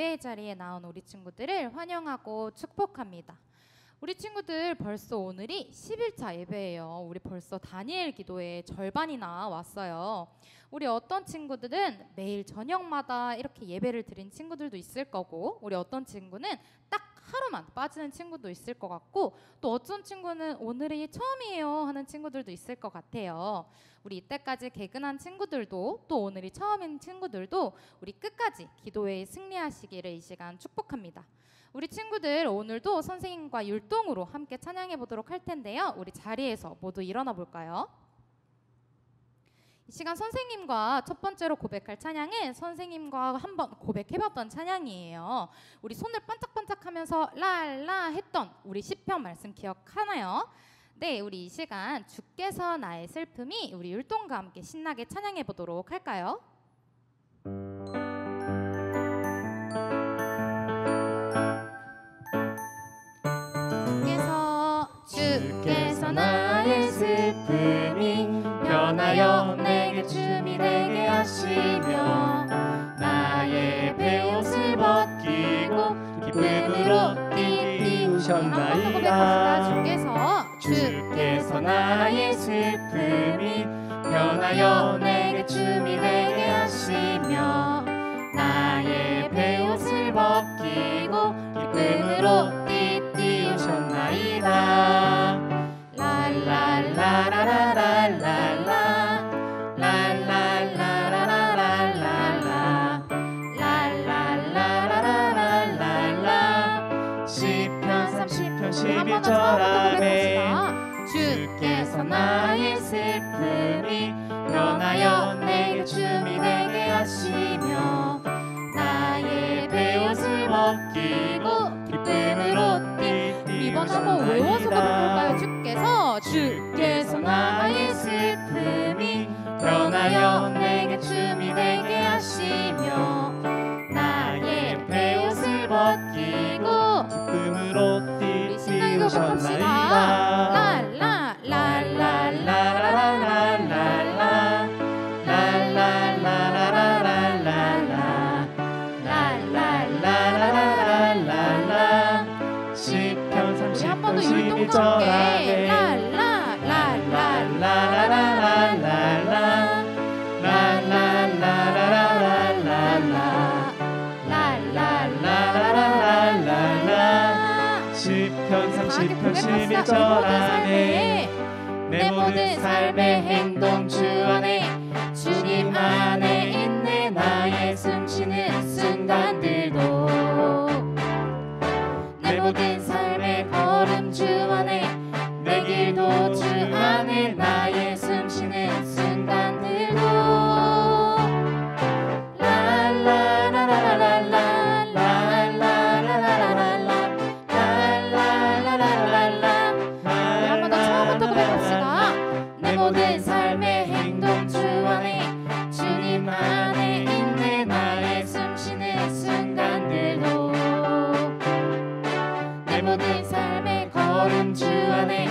예배의 자리에 나온 우리 친구들을 환영하고 축복합니다. 우리 친구들 벌써 오늘이 10일차 예배예요. 우리 벌써 다니엘 기도의 절반이나 왔어요. 우리 어떤 친구들은 매일 저녁마다 이렇게 예배를 드린 친구들도 있을 거고, 우리 어떤 친구는 딱 하루만 빠지는 친구도 있을 것 같고, 또 어떤 친구는 오늘이 처음이에요 하는 친구들도 있을 것 같아요. 우리 이때까지 개근한 친구들도, 또 오늘이 처음인 친구들도 우리 끝까지 기도회에 승리하시기를 이 시간 축복합니다. 우리 친구들 오늘도 선생님과 율동으로 함께 찬양해 보도록 할 텐데요. 우리 자리에서 모두 일어나 볼까요? 이 시간 선생님과 첫 번째로 고백할 찬양은 선생님과 한번 고백해봤던 찬양이에요. 우리 손을 반짝반짝하면서 랄라 했던 우리 시편 말씀 기억하나요? 네, 우리 이 시간 주께서 나의 슬픔이 우리 율동과 함께 신나게 찬양해 보도록 할까요? 주께서 나의 슬픔이 변하여 내게 춤이 되게 하시며 나의 베옷을 벗기고 기쁨으로 띠띠우셨나이다. 주께서 나의 슬픔이 변하여 내게 춤이 되게 하시며 나의 베옷을 벗기고 기쁨으로 띠띠우셨나이다. 시편 30편 11절 아멘. 주께서 나의 슬픔이 변하여 내게 춤이 되게 하시며 나의 베옷을 벗기고 기쁨으로 이번 한번 외워서 가볼까요? 주께서 나의 슬픔이 변하여 내게 춤이 되게 하시며 나의 베옷을 벗기고 기쁨으로 띠띠우셨나이다. 시편 30편 11절 아멘. 시편 30편 11절 아멘. 내 모든 삶의 행동 주 안에 주님 안에 있네. 나의 숨쉬는 순간들도 내 모든 삶의 걸음 주 안에 내 길도 주 안에 나의 숨쉬는 순간들도 한번 더 처음부터 고백합시다. 내 모든 삶의 행동 주 안에 주님 안에 있네. 나의 숨쉬는 순간들도 내 모든 삶의 걸음 주 안에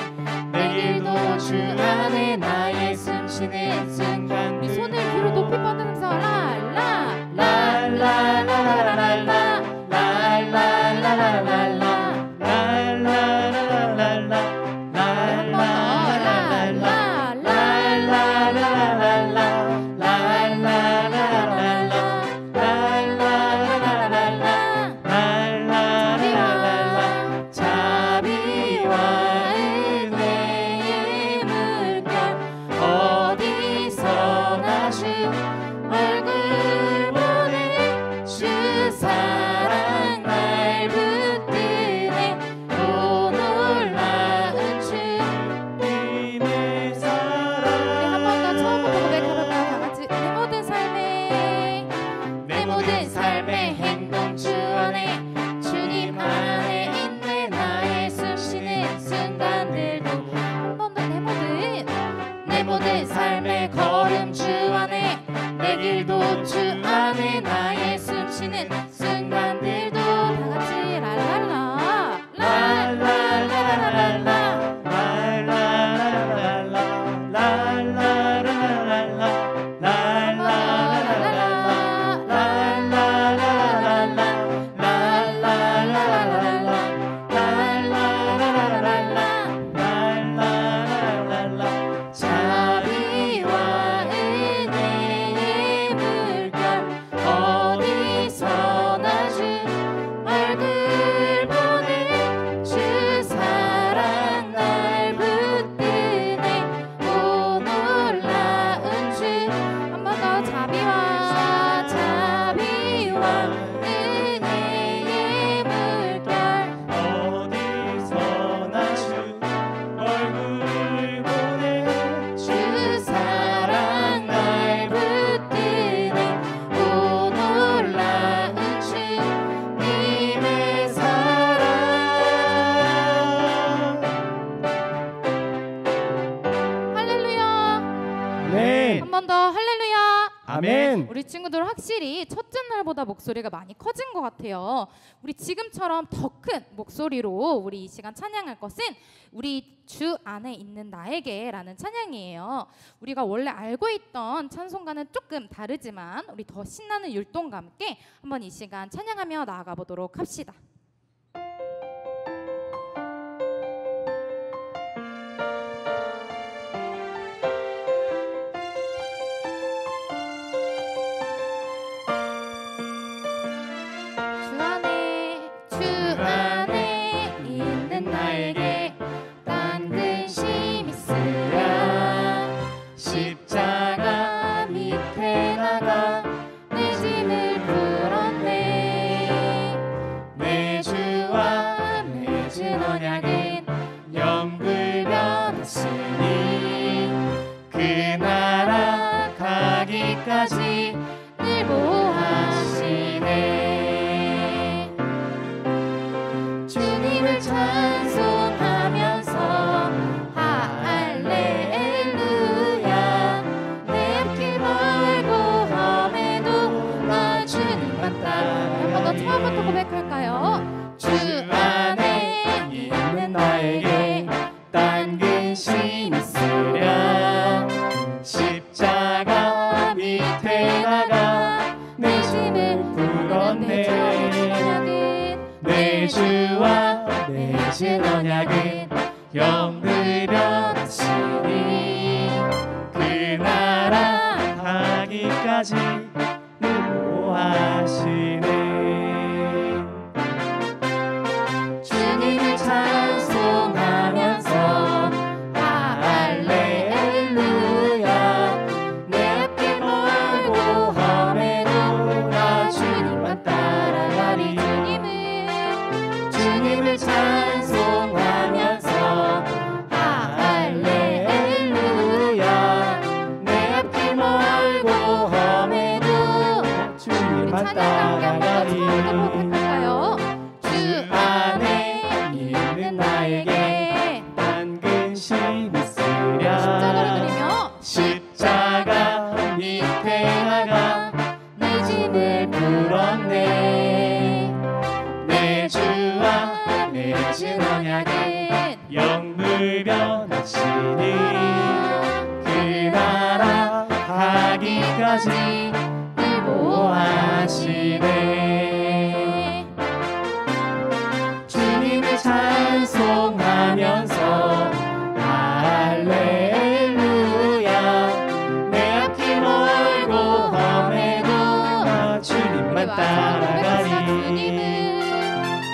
내 길도 주 안에 나의 숨쉬는 순간. 우리 손을 뒤로 높이 뻗으면서 자비와 아멘. 우리 친구들 확실히 첫째 날보다 목소리가 많이 커진 것 같아요. 우리 지금처럼 더 큰 목소리로 우리 이 시간 찬양할 것은 우리 주 안에 있는 나에게라는 찬양이에요. 우리가 원래 알고 있던 찬송가는 조금 다르지만 우리 더 신나는 율동과 함께 한번 이 시간 찬양하며 나아가 보도록 합시다. 늘 보호하시네. 주님을 찬송하면서 할렐루야. 내 앞길 멀고 험해도 나 주님만 따라. 한 번 더 처음부터 고백할까요? 주 안에 있는 나에게 딴 근심 있으랴. 십자가 밑에 나가 내 짐을 풀었네. 내 주와 맺은 언약은 영을 변하시니 그 나라 가기까지 보호하시네. 주님을 찬송하면서 찬송하면서 할렐루야. 내 앞길 멀고 험해도 주님만 따라가리. 주 안에 있는 나에게 딴 근심 있으랴. 십자가를 그리며 십자가 밑에 나가 내 짐을 풀었네. 내 주와 맺은 언약은 영을 변하시니 그 나라 가기까지 늘 보호하시네. 주님을 찬송하면서 할렐루야. 내 앞길 멀고 험해도 나 주님만 따라가리.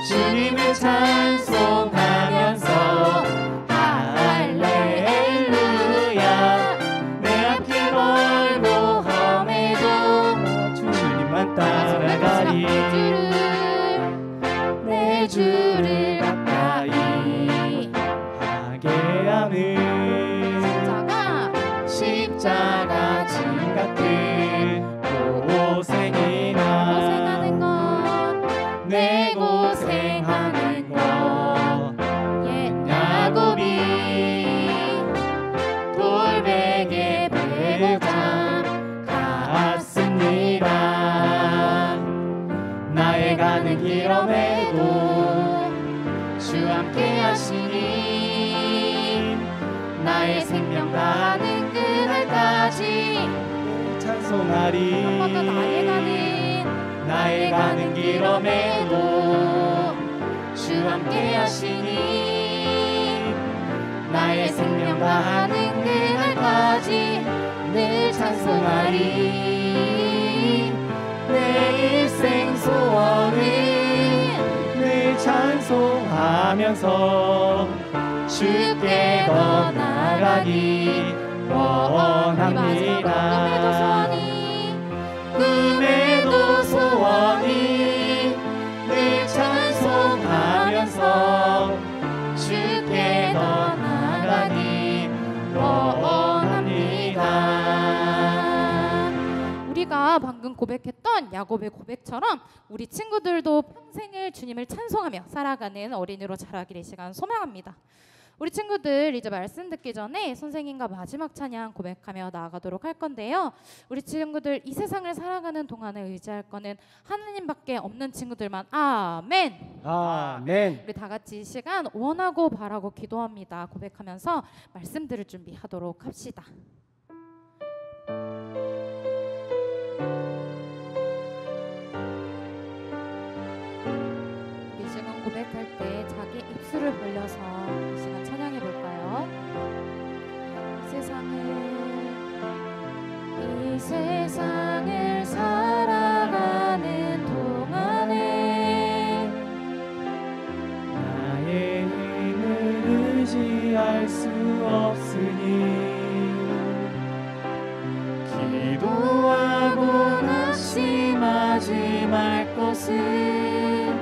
주님을 찬송하면서 할렐루야. 내 앞길 멀고 험해도 주님만 따라가리. 내 주를 가까이 하게 하는 십자가 짐 같은 고생하는 것. 내 고생하는 것 옛 야곱이 돌베개 베고자 갔습니다. 나의 가는 길 엄해도 주 함께 하시니 나의 생명 다하는 그날까지 찬송하리. 한 번 더 나의 가는 길 엄해도 주 함께 하시니 나의 생명 다하는 그날까지 늘 찬송하리. 내 일생 소원은 늘 찬송하면서 주께 더 나아가기 원합니다. 꿈에도 소원이 늘 찬송하면서 주께 더 나아가기 원합니다. 우리가 방금 고백했던 야곱의 고백처럼 우리 친구들도 평생을 주님을 찬송하며 살아가는 어린이로 자라기를 이 시간 소망합니다. 우리 친구들 이제 말씀 듣기 전에 선생님과 마지막 찬양 고백하며 나아가도록 할 건데요. 우리 친구들 이 세상을 살아가는 동안에 의지할 거는 하나님밖에 없는 친구들만 아멘. 아멘. 우리 다 같이 이 시간 원하고 바라고 기도합니다. 고백하면서 말씀 들을 준비하도록 합시다. 우리 지금 고백할 때 자기 입술을 벌려서 이 시간 찬양해 볼까요? 이 세상을 살아가는 동안에 나의 힘을 의지할 수 없으니 기도하고 낙심하지 말 것은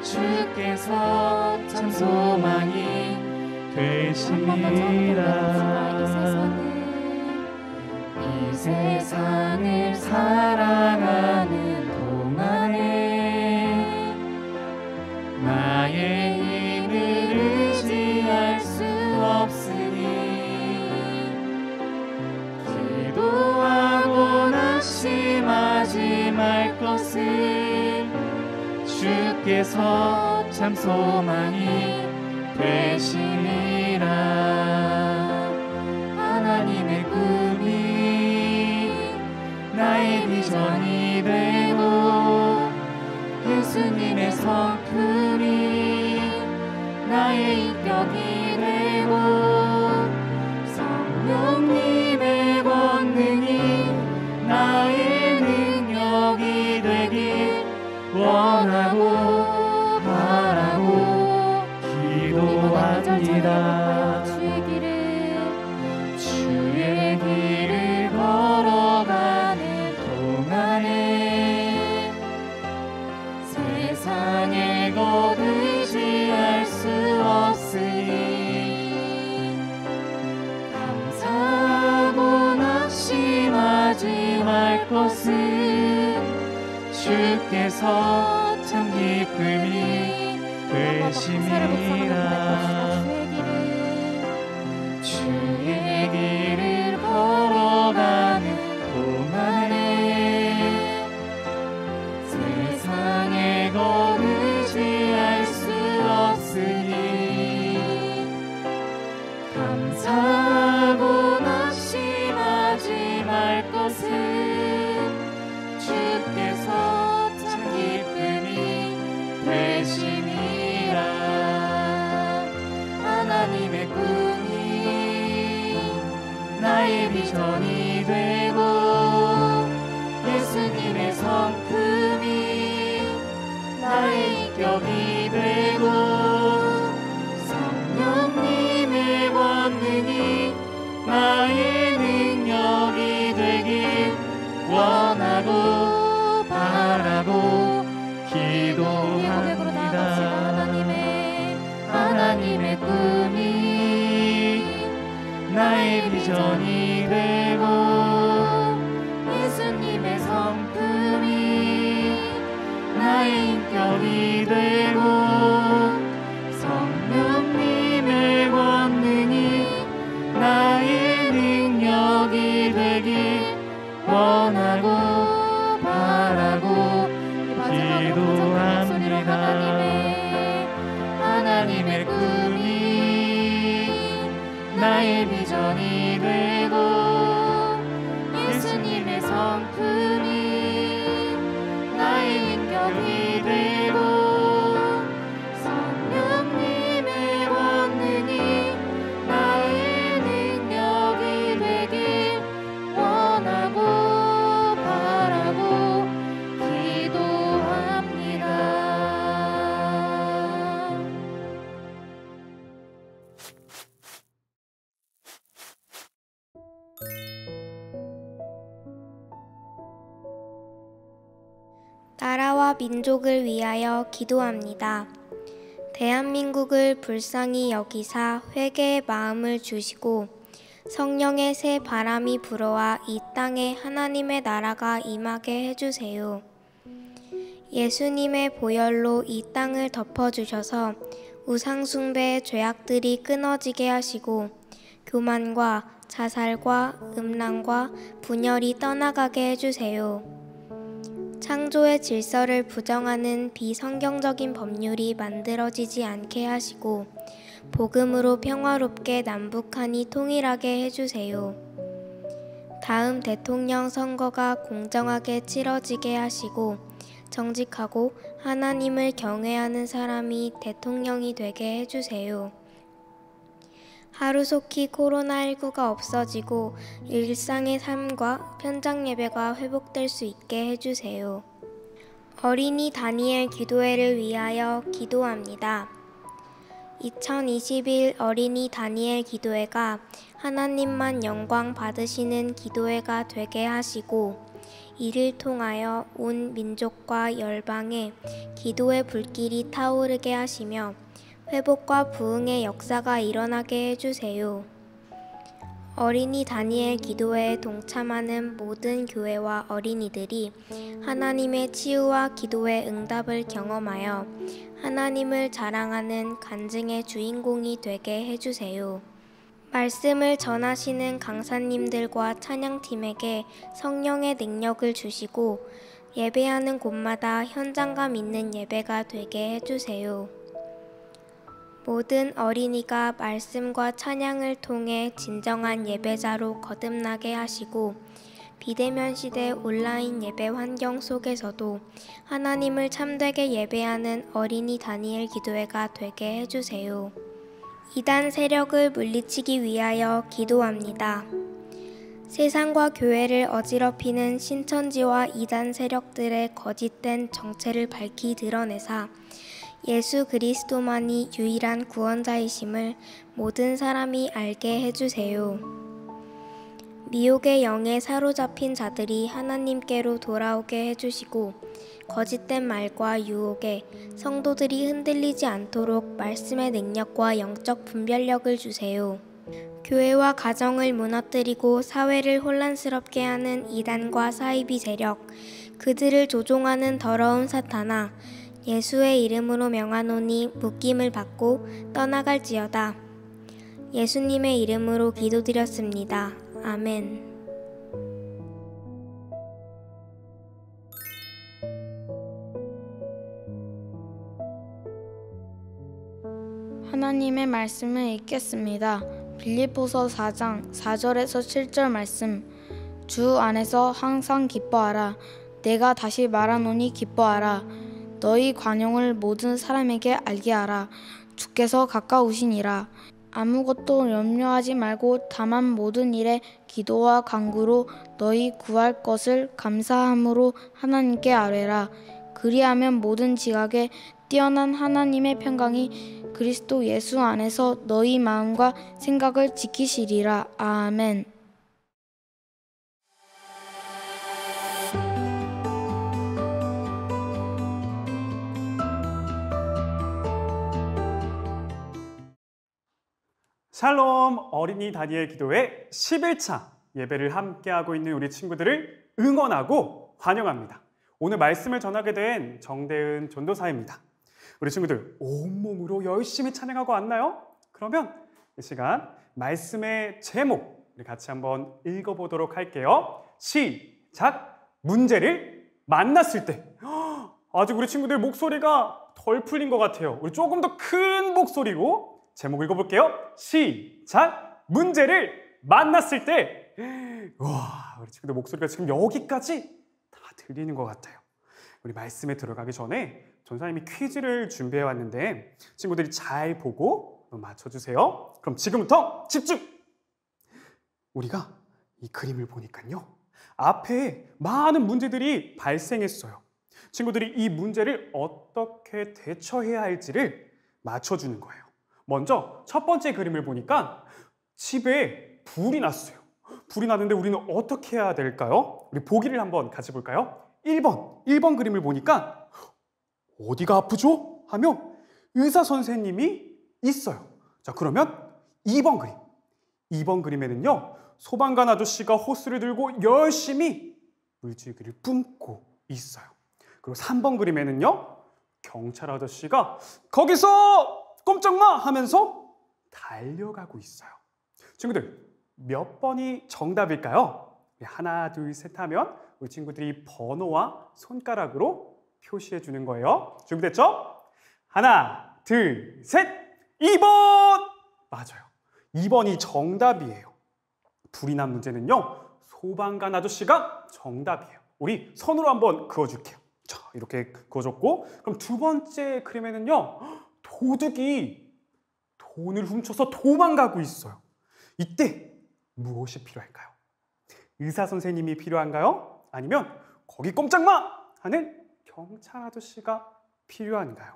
주께서 참 소망이 되심이라. 이 세상을 살아가는 동안에 나의 힘을 의지할 수 없으니 기도하고 낙심하지 말 것을 주께서 참 소망이 되시리라. 하나님의 꿈이 나의 비전이 되고 예수님의 성품이 나의 인격이 되고 성령님의 권능이 나의 능력이 되길 원하고 바라고 기도합니다. 주의 길을 걸어가는 동안에 세상의 것 의지할 수 없으니 감사하고 낙심하지 말 것은 주께서 참 기쁨이 되심이라. 주의 길을 걸어가는 동안에 세상의 것 의지할 수 없으니 감사하고 낙심하지 말 것은 주께서 참 기쁨이 되심이라. 하나님의 꿈이 나의 비전이 되고 예수님의 성품이 나의 인격이 되고 성령님의 권능이 나의 능력이 되길 원하고 바라고 기도합니다. 하나님의 꿈이 나의 비전이 되고 예수님의 성품이 나의 인격이 되고 성령님의 권능이 나의 능력이 되길 원하고 바라고 기도합니다. 하나님의 꿈이 나의 비전이 되고 예수님의 성품이 나의 인격이 되고 성령님의 권능이 나의 능력이 되길 원하고 바라고 기도합니다. 나라와 민족을 위하여 기도합니다. 대한민국을 불쌍히 여기사 회개의 마음을 주시고 성령의 새 바람이 불어와 이 땅에 하나님의 나라가 임하게 해주세요. 예수님의 보혈로 이 땅을 덮어주셔서 우상숭배의 죄악들이 끊어지게 하시고 교만과 자살과 음란과 분열이 떠나가게 해주세요. 창조의 질서를 부정하는 비성경적인 법률이 만들어지지 않게 하시고 복음으로 평화롭게 남북한이 통일하게 해주세요. 다음 대통령 선거가 공정하게 치러지게 하시고 정직하고 하나님을 경외하는 사람이 대통령이 되게 해주세요. 하루속히 코로나19가 없어지고 일상의 삶과 현장 예배가 회복될 수 있게 해주세요. 어린이 다니엘 기도회를 위하여 기도합니다. 2021 어린이 다니엘 기도회가 하나님만 영광 받으시는 기도회가 되게 하시고 이를 통하여 온 민족과 열방에 기도의 불길이 타오르게 하시며 회복과 부흥의 역사가 일어나게 해주세요. 어린이 다니엘 기도회에 동참하는 모든 교회와 어린이들이 하나님의 치유와 기도의 응답을 경험하여 하나님을 자랑하는 간증의 주인공이 되게 해주세요. 말씀을 전하시는 강사님들과 찬양팀에게 성령의 능력을 주시고 예배하는 곳마다 현장감 있는 예배가 되게 해주세요. 모든 어린이가 말씀과 찬양을 통해 진정한 예배자로 거듭나게 하시고 비대면 시대 온라인 예배 환경 속에서도 하나님을 참되게 예배하는 어린이 다니엘 기도회가 되게 해주세요. 이단 세력을 물리치기 위하여 기도합니다. 세상과 교회를 어지럽히는 신천지와 이단 세력들의 거짓된 정체를 밝히 드러내사 예수 그리스도만이 유일한 구원자이심을 모든 사람이 알게 해주세요. 미혹의 영에 사로잡힌 자들이 하나님께로 돌아오게 해주시고 거짓된 말과 유혹에 성도들이 흔들리지 않도록 말씀의 능력과 영적 분별력을 주세요. 교회와 가정을 무너뜨리고 사회를 혼란스럽게 하는 이단과 사이비 세력, 그들을 조종하는 더러운 사탄아, 예수의 이름으로 명하노니 묶임을 받고 떠나갈지어다. 예수님의 이름으로 기도드렸습니다. 아멘. 하나님의 말씀을 읽겠습니다. 빌립보서 4장 4절에서 7절 말씀. 주 안에서 항상 기뻐하라. 내가 다시 말하노니 기뻐하라. 너희 관용을 모든 사람에게 알게 하라. 주께서 가까우시니라. 아무것도 염려하지 말고 다만 모든 일에 기도와 간구로 너희 구할 것을 감사함으로 하나님께 아뢰라. 그리하면 모든 지각에 뛰어난 하나님의 평강이 그리스도 예수 안에서 너희 마음과 생각을 지키시리라. 아멘. 샬롬 어린이 다니엘 기도회 11차 예배를 함께하고 있는 우리 친구들을 응원하고 환영합니다. 오늘 말씀을 전하게 된 정대은 전도사입니다. 우리 친구들 온몸으로 열심히 찬양하고 왔나요? 그러면 이 시간 말씀의 제목 우리 같이 한번 읽어보도록 할게요. 시작! 문제를 만났을 때. 아직 우리 친구들 목소리가 덜 풀린 것 같아요. 우리 조금 더 큰 목소리로 제목 읽어볼게요. 시작! 문제를 만났을 때. 와, 우리 친구들 목소리가 지금 여기까지 다 들리는 것 같아요. 우리 말씀에 들어가기 전에 전사님이 퀴즈를 준비해 왔는데 친구들이 잘 보고 맞춰주세요. 그럼 지금부터 집중! 우리가 이 그림을 보니까요, 앞에 많은 문제들이 발생했어요. 친구들이 이 문제를 어떻게 대처해야 할지를 맞춰주는 거예요. 먼저 첫 번째 그림을 보니까 집에 불이 났어요. 불이 났는데 우리는 어떻게 해야 될까요? 우리 보기를 한번 같이 볼까요? 1번 그림을 보니까 어디가 아프죠? 하며 의사 선생님이 있어요. 자, 그러면 2번 그림에는요, 소방관 아저씨가 호스를 들고 열심히 물줄기를 뿜고 있어요. 그리고 3번 그림에는요, 경찰 아저씨가 거기서 꼼짝 마! 하면서 달려가고 있어요. 친구들, 몇 번이 정답일까요? 하나, 둘, 셋 하면 우리 친구들이 번호와 손가락으로 표시해 주는 거예요. 준비됐죠? 하나, 둘, 셋! 2번! 맞아요. 2번이 정답이에요. 불이 난 문제는요, 소방관 아저씨가 정답이에요. 우리 선으로 한번 그어줄게요. 자, 이렇게 그어줬고, 그럼 두 번째 그림에는요, 도둑이 돈을 훔쳐서 도망가고 있어요. 이때 무엇이 필요할까요? 의사 선생님이 필요한가요? 아니면 거기 꼼짝 마! 하는 경찰 아저씨가 필요한가요?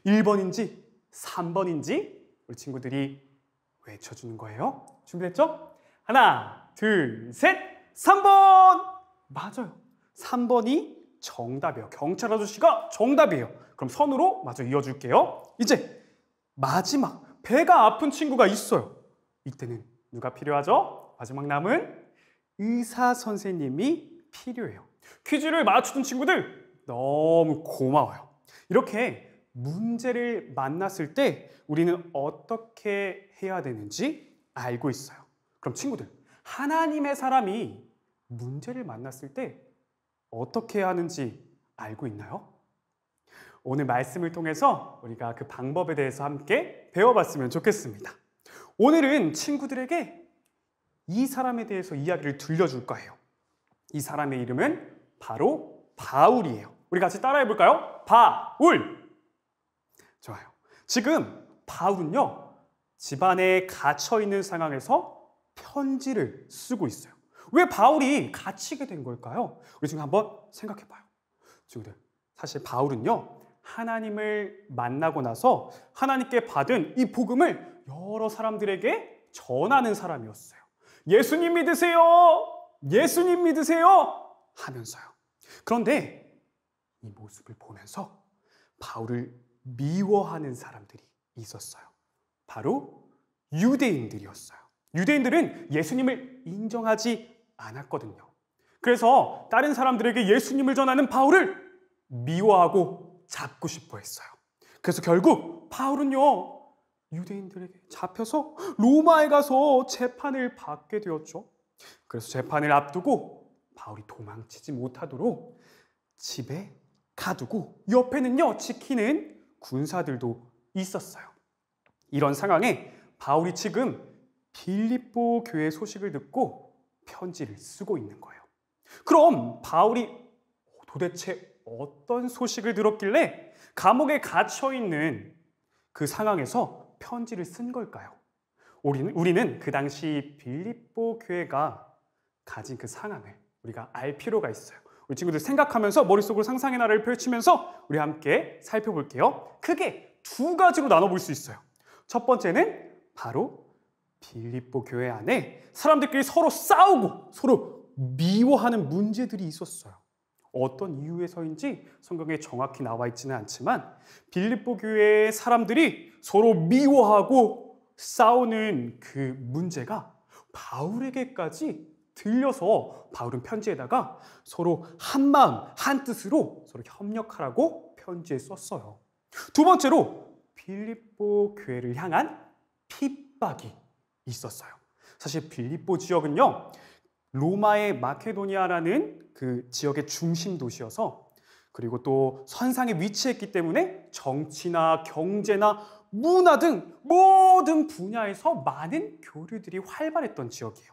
1번인지 3번인지 우리 친구들이 외쳐주는 거예요. 준비됐죠? 하나, 둘, 셋! 3번! 맞아요. 3번이 정답이에요. 경찰 아저씨가 정답이에요. 그럼 선으로 마저 이어줄게요. 이제 마지막 배가 아픈 친구가 있어요. 이때는 누가 필요하죠? 마지막 남은 의사 선생님이 필요해요. 퀴즈를 맞추던 친구들 너무 고마워요. 이렇게 문제를 만났을 때 우리는 어떻게 해야 되는지 알고 있어요. 그럼 친구들, 하나님의 사람이 문제를 만났을 때 어떻게 해야 하는지 알고 있나요? 오늘 말씀을 통해서 우리가 그 방법에 대해서 함께 배워봤으면 좋겠습니다. 오늘은 친구들에게 이 사람에 대해서 이야기를 들려줄 거예요. 이 사람의 이름은 바로 바울이에요. 우리 같이 따라해 볼까요? 바울! 좋아요. 지금 바울은요, 집안에 갇혀있는 상황에서 편지를 쓰고 있어요. 왜 바울이 갇히게 된 걸까요? 우리 지금 한번 생각해 봐요. 친구들, 사실 바울은요, 하나님을 만나고 나서 하나님께 받은 이 복음을 여러 사람들에게 전하는 사람이었어요. 예수님 믿으세요! 예수님 믿으세요! 하면서요. 그런데 이 모습을 보면서 바울을 미워하는 사람들이 있었어요. 바로 유대인들이었어요. 유대인들은 예수님을 인정하지 않았거든요. 그래서 다른 사람들에게 예수님을 전하는 바울을 미워하고 잡고 싶어 했어요. 그래서 결국 바울은요, 유대인들에게 잡혀서 로마에 가서 재판을 받게 되었죠. 그래서 재판을 앞두고 바울이 도망치지 못하도록 집에 가두고 옆에는요, 지키는 군사들도 있었어요. 이런 상황에 바울이 지금 빌립보 교회 소식을 듣고 편지를 쓰고 있는 거예요. 그럼 바울이 도대체 어떤 소식을 들었길래 감옥에 갇혀 있는 그 상황에서 편지를 쓴 걸까요? 우리는 그 당시 빌립보 교회가 가진 그 상황을 우리가 알 필요가 있어요. 우리 친구들 생각하면서 머릿속으로 상상의 나라를 펼치면서 우리 함께 살펴볼게요. 크게 두 가지로 나눠볼 수 있어요. 첫 번째는 바로 빌립보 교회 안에 사람들끼리 서로 싸우고 서로 미워하는 문제들이 있었어요. 어떤 이유에서인지 성경에 정확히 나와 있지는 않지만 빌립보 교회의 사람들이 서로 미워하고 싸우는 그 문제가 바울에게까지 들려서 바울은 편지에다가 서로 한마음 한뜻으로 서로 협력하라고 편지에 썼어요. 두 번째로 빌립보 교회를 향한 핍박이 있었어요. 사실 빌립보 지역은요, 로마의 마케도니아라는 그 지역의 중심 도시여서, 그리고 또 선상에 위치했기 때문에 정치나 경제나 문화 등 모든 분야에서 많은 교류들이 활발했던 지역이에요.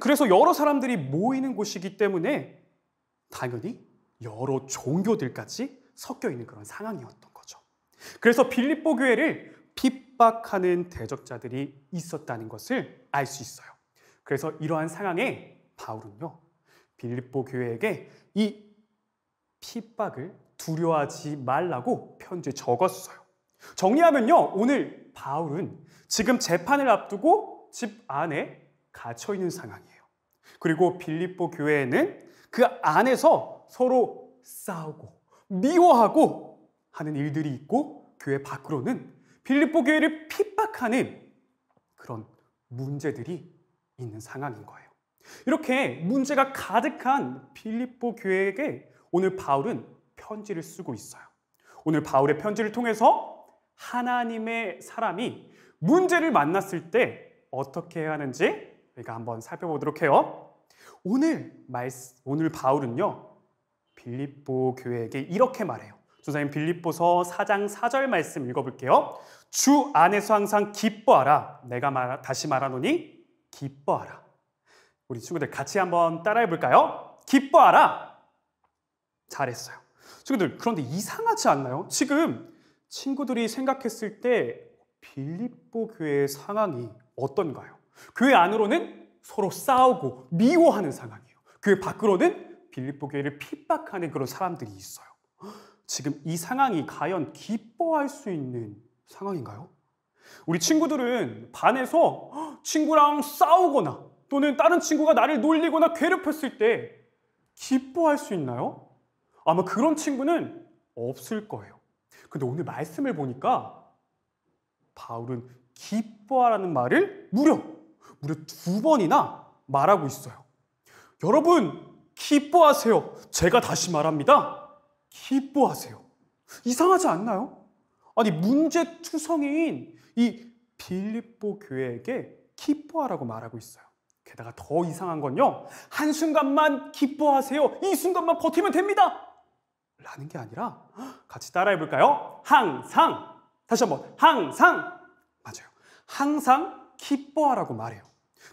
그래서 여러 사람들이 모이는 곳이기 때문에 당연히 여러 종교들까지 섞여 있는 그런 상황이었던 거죠. 그래서 빌립보 교회를 핍박하는 대적자들이 있었다는 것을 알 수 있어요. 그래서 이러한 상황에 바울은요, 빌립보 교회에게 이 핍박을 두려워하지 말라고 편지에 적었어요. 정리하면요, 오늘 바울은 지금 재판을 앞두고 집 안에 갇혀 있는 상황이에요. 그리고 빌립보 교회에는 그 안에서 서로 싸우고 미워하고 하는 일들이 있고, 교회 밖으로는 빌립보 교회를 핍박하는 그런 문제들이 있는 상황인 거예요. 이렇게 문제가 가득한 빌립보 교회에게 오늘 바울은 편지를 쓰고 있어요. 오늘 바울의 편지를 통해서 하나님의 사람이 문제를 만났을 때 어떻게 해야 하는지 우리가 한번 살펴보도록 해요. 오늘 바울은요, 빌립보 교회에게 이렇게 말해요. 전사님 빌립보서 4장 4절 말씀 읽어볼게요. 주 안에서 항상 기뻐하라. 내가 다시 말하노니 기뻐하라. 우리 친구들 같이 한번 따라해 볼까요? 기뻐하라. 잘했어요. 친구들, 그런데 이상하지 않나요? 지금 친구들이 생각했을 때 빌립보 교회의 상황이 어떤가요? 교회 안으로는 서로 싸우고 미워하는 상황이에요. 교회 밖으로는 빌립보 교회를 핍박하는 그런 사람들이 있어요. 지금 이 상황이 과연 기뻐할 수 있는 상황인가요? 우리 친구들은 반에서 친구랑 싸우거나 또는 다른 친구가 나를 놀리거나 괴롭혔을 때 기뻐할 수 있나요? 아마 그런 친구는 없을 거예요. 근데 오늘 말씀을 보니까 바울은 기뻐하라는 말을 무려 2번이나 말하고 있어요. 여러분, 기뻐하세요. 제가 다시 말합니다. 기뻐하세요. 이상하지 않나요? 아니, 문제투성이인 이 빌립보 교회에게 기뻐하라고 말하고 있어요. 게다가 더 이상한 건요, 한순간만 기뻐하세요. 이 순간만 버티면 됩니다. 라는 게 아니라 같이 따라해 볼까요? 항상. 다시 한번, 항상. 맞아요. 항상 기뻐하라고 말해요.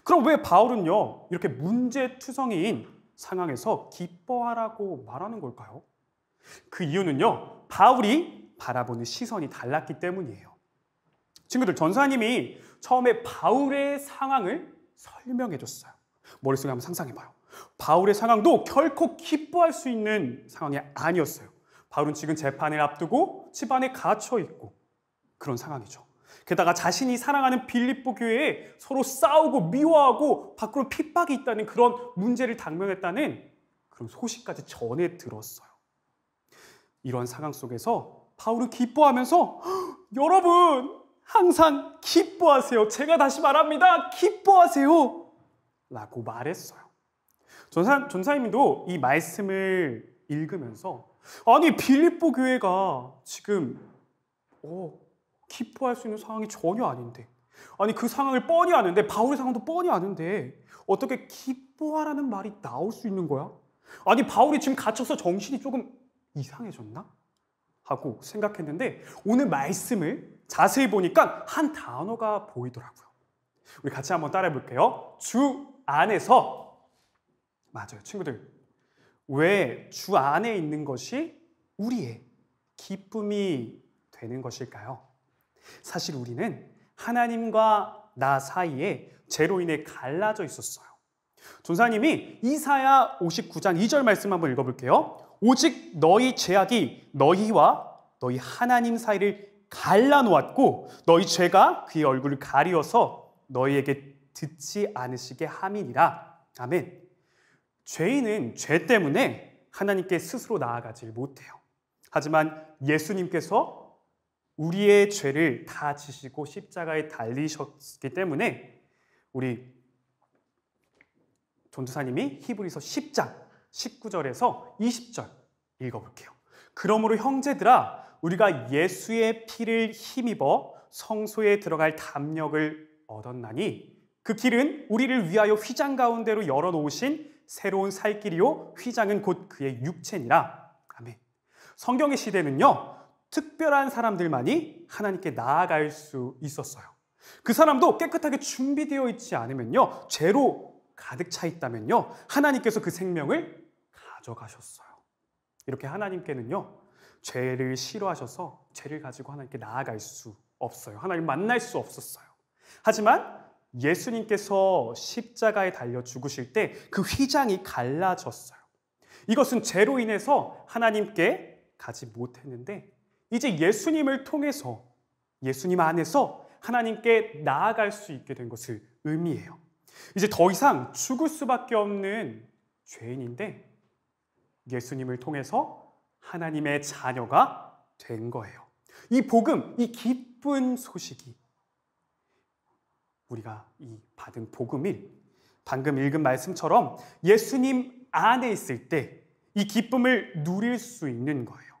그럼 왜 바울은요, 이렇게 문제투성이인 상황에서 기뻐하라고 말하는 걸까요? 그 이유는요, 바울이 바라보는 시선이 달랐기 때문이에요. 친구들, 전사님이 처음에 바울의 상황을 설명해 줬어요. 머릿속에 한번 상상해봐요. 바울의 상황도 결코 기뻐할 수 있는 상황이 아니었어요. 바울은 지금 재판을 앞두고 집안에 갇혀 있고 그런 상황이죠. 게다가 자신이 사랑하는 빌립보 교회에 서로 싸우고 미워하고 밖으로 핍박이 있다는 그런 문제를 당면했다는 그런 소식까지 전해 들었어요. 이런 상황 속에서 바울은 기뻐하면서 여러분, 항상 기뻐하세요. 제가 다시 말합니다. 기뻐하세요. 라고 말했어요. 전사님도 이 말씀을 읽으면서 아니, 빌립보 교회가 지금 기뻐할 수 있는 상황이 전혀 아닌데, 아니 그 상황을 뻔히 아는데, 바울의 상황도 뻔히 아는데 어떻게 기뻐하라는 말이 나올 수 있는 거야? 아니, 바울이 지금 갇혀서 정신이 조금 이상해졌나? 하고 생각했는데 오늘 말씀을 자세히 보니까 한 단어가 보이더라고요. 우리 같이 한번 따라해 볼게요. 주 안에서. 맞아요, 친구들. 왜 주 안에 있는 것이 우리의 기쁨이 되는 것일까요? 사실 우리는 하나님과 나 사이에 죄로 인해 갈라져 있었어요. 전사님이 이사야 59장 2절 말씀 한번 읽어볼게요. 오직 너희 죄악이 너희와 너희 하나님 사이를 갈라놓았고 너희 죄가 그의 얼굴을 가리어서 너희에게 듣지 않으시게 함이니라. 아멘. 죄인은 죄 때문에 하나님께 스스로 나아가지 못해요. 하지만 예수님께서 우리의 죄를 다 지시고 십자가에 달리셨기 때문에 우리 전도사님이 히브리서 10장 19절에서 20절 읽어볼게요. 그러므로 형제들아, 우리가 예수의 피를 힘입어 성소에 들어갈 담력을 얻었나니 그 길은 우리를 위하여 휘장 가운데로 열어놓으신 새로운 살 길이요 휘장은 곧 그의 육체니라. 아멘. 성경의 시대는요, 특별한 사람들만이 하나님께 나아갈 수 있었어요. 그 사람도 깨끗하게 준비되어 있지 않으면요, 죄로 가득 차 있다면요, 하나님께서 그 생명을 가져가셨어요. 이렇게 하나님께는요, 죄를 싫어하셔서 죄를 가지고 하나님께 나아갈 수 없어요. 하나님 만날 수 없었어요. 하지만 예수님께서 십자가에 달려 죽으실 때 그 휘장이 갈라졌어요. 이것은 죄로 인해서 하나님께 가지 못했는데 이제 예수님을 통해서, 예수님 안에서 하나님께 나아갈 수 있게 된 것을 의미해요. 이제 더 이상 죽을 수밖에 없는 죄인인데 예수님을 통해서 하나님의 자녀가 된 거예요. 이 복음, 이 기쁜 소식이 우리가 이 받은 복음이 방금 읽은 말씀처럼 예수님 안에 있을 때 이 기쁨을 누릴 수 있는 거예요.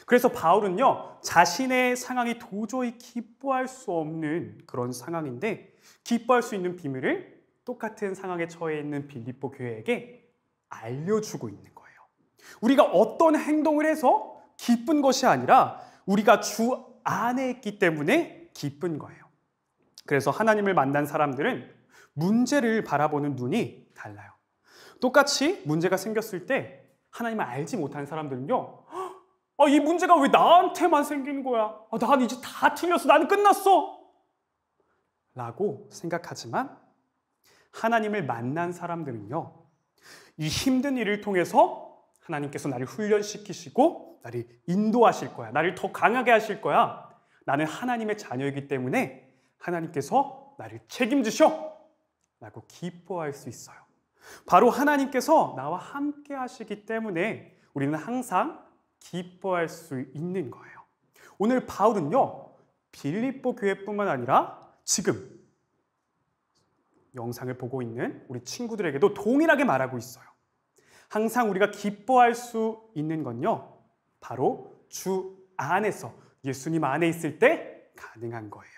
그래서 바울은요, 자신의 상황이 도저히 기뻐할 수 없는 그런 상황인데 기뻐할 수 있는 비밀을 똑같은 상황에 처해 있는 빌립보 교회에게 알려주고 있는 거예요. 우리가 어떤 행동을 해서 기쁜 것이 아니라 우리가 주 안에 있기 때문에 기쁜 거예요. 그래서 하나님을 만난 사람들은 문제를 바라보는 눈이 달라요. 똑같이 문제가 생겼을 때 하나님을 알지 못하는 사람들은요, 이 문제가 왜 나한테만 생기는 거야? 난 이제 다 틀렸어. 나는 끝났어. 라고 생각하지만 하나님을 만난 사람들은요, 이 힘든 일을 통해서 하나님께서 나를 훈련시키시고 나를 인도하실 거야. 나를 더 강하게 하실 거야. 나는 하나님의 자녀이기 때문에 하나님께서 나를 책임지셔. 라고 기뻐할 수 있어요. 바로 하나님께서 나와 함께 하시기 때문에 우리는 항상 기뻐할 수 있는 거예요. 오늘 바울은요, 빌립보 교회뿐만 아니라 지금 영상을 보고 있는 우리 친구들에게도 동일하게 말하고 있어요. 항상 우리가 기뻐할 수 있는 건요, 바로 주 안에서, 예수님 안에 있을 때 가능한 거예요.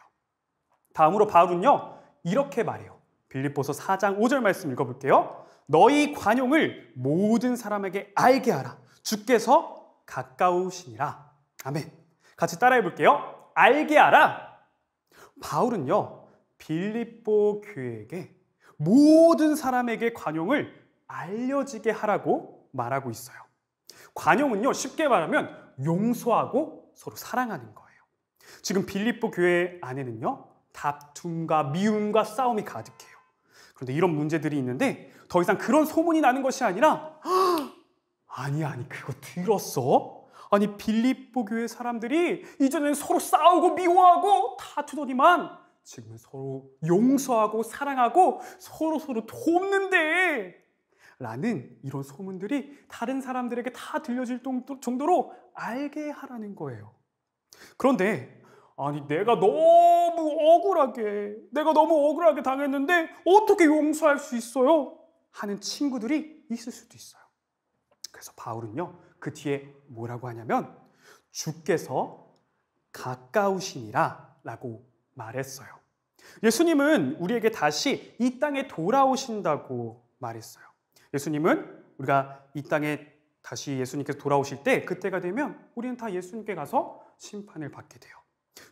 다음으로 바울은요, 이렇게 말해요. 빌립보서 4장 5절 말씀 읽어볼게요. 너희 관용을 모든 사람에게 알게 하라. 주께서 가까우시니라. 아멘. 같이 따라해 볼게요. 알게 하라. 바울은요, 빌립보 교회에게 모든 사람에게 관용을 알려지게 하라고 말하고 있어요. 관용은요, 쉽게 말하면 용서하고 서로 사랑하는 거예요. 지금 빌립보 교회 안에는요, 다툼과 미움과 싸움이 가득해요. 그런데 이런 문제들이 있는데 더 이상 그런 소문이 나는 것이 아니라 아니 그거 들었어? 아니 빌립보 교회 사람들이 이전에는 서로 싸우고 미워하고 다투더니만 지금은 서로 용서하고 사랑하고 서로 돕는데 라는 이런 소문들이 다른 사람들에게 다 들려질 정도로 알게 하라는 거예요. 그런데 아니 내가 너무 억울하게 당했는데 어떻게 용서할 수 있어요? 하는 친구들이 있을 수도 있어요. 그래서 바울은요, 그 뒤에 뭐라고 하냐면 주께서 가까우시니라 라고 말했어요. 예수님은 우리에게 다시 이 땅에 돌아오신다고 말했어요. 예수님은 우리가 이 땅에 다시 예수님께서 돌아오실 때 그때가 되면 우리는 다 예수님께 가서 심판을 받게 돼요.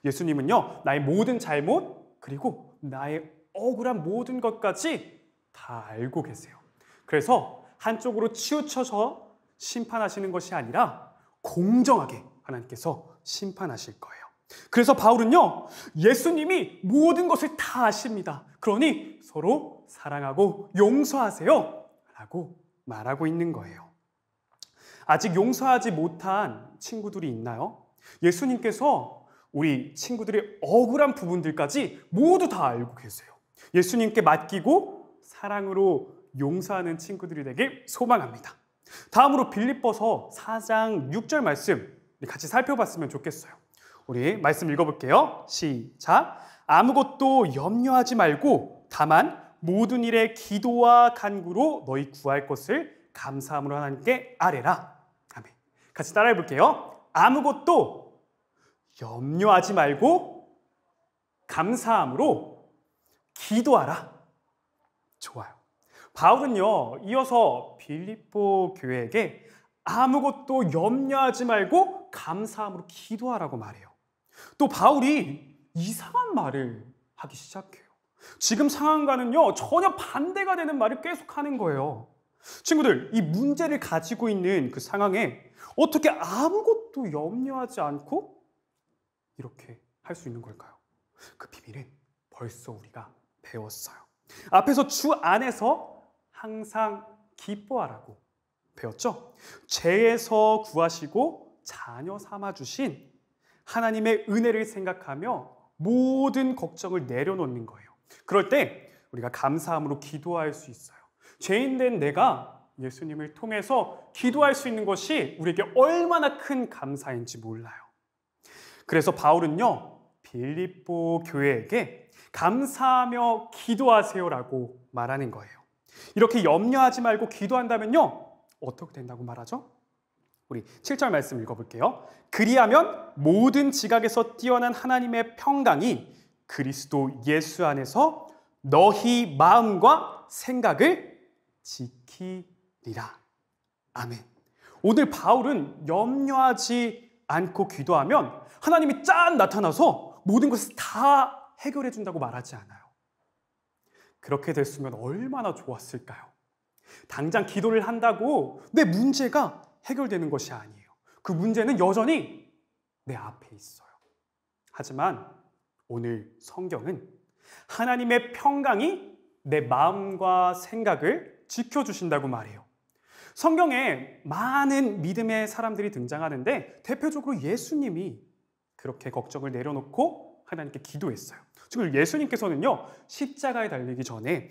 예수님은요, 나의 모든 잘못 그리고 나의 억울한 모든 것까지 다 알고 계세요. 그래서 한쪽으로 치우쳐서 심판하시는 것이 아니라 공정하게 하나님께서 심판하실 거예요. 그래서 바울은요, 예수님이 모든 것을 다 아십니다. 그러니 서로 사랑하고 용서하세요 라고 말하고 있는 거예요. 아직 용서하지 못한 친구들이 있나요? 예수님께서 우리 친구들의 억울한 부분들까지 모두 다 알고 계세요. 예수님께 맡기고 사랑으로 용서하는 친구들이 되길 소망합니다. 다음으로 빌립보서 4장 6절 말씀 같이 살펴봤으면 좋겠어요. 우리 말씀 읽어볼게요. 시작. 아무것도 염려하지 말고 다만 모든 일에 기도와 간구로 너희 구할 것을 감사함으로 하나님께 아뢰라. 아멘. 같이 따라해 볼게요. 아무것도 염려하지 말고 감사함으로 기도하라. 좋아요. 바울은요, 이어서 빌립보 교회에게 아무것도 염려하지 말고 감사함으로 기도하라고 말해요. 또 바울이 이상한 말을 하기 시작해요. 지금 상황과는요, 전혀 반대가 되는 말을 계속 하는 거예요. 친구들, 이 문제를 가지고 있는 그 상황에 어떻게 아무것도 염려하지 않고 이렇게 할 수 있는 걸까요? 그 비밀은 벌써 우리가 배웠어요. 앞에서 주 안에서 항상 기뻐하라고 배웠죠? 죄에서 구하시고 자녀 삼아주신 하나님의 은혜를 생각하며 모든 걱정을 내려놓는 거예요. 그럴 때 우리가 감사함으로 기도할 수 있어요. 죄인된 내가 예수님을 통해서 기도할 수 있는 것이 우리에게 얼마나 큰 감사인지 몰라요. 그래서 바울은요, 빌립보 교회에게 감사하며 기도하세요라고 말하는 거예요. 이렇게 염려하지 말고 기도한다면요, 어떻게 된다고 말하죠? 우리 7절 말씀 읽어볼게요. 그리하면 모든 지각에서 뛰어난 하나님의 평강이 그리스도 예수 안에서 너희 마음과 생각을 지키리라. 아멘. 오늘 바울은 염려하지 않고 기도하면 하나님이 짠 나타나서 모든 것을 다 해결해 준다고 말하지 않아요. 그렇게 됐으면 얼마나 좋았을까요? 당장 기도를 한다고 내 문제가 해결되는 것이 아니에요. 그 문제는 여전히 내 앞에 있어요. 하지만 오늘 성경은 하나님의 평강이 내 마음과 생각을 지켜주신다고 말해요. 성경에 많은 믿음의 사람들이 등장하는데 대표적으로 예수님이 그렇게 걱정을 내려놓고 하나님께 기도했어요. 지금 예수님께서는요, 십자가에 달리기 전에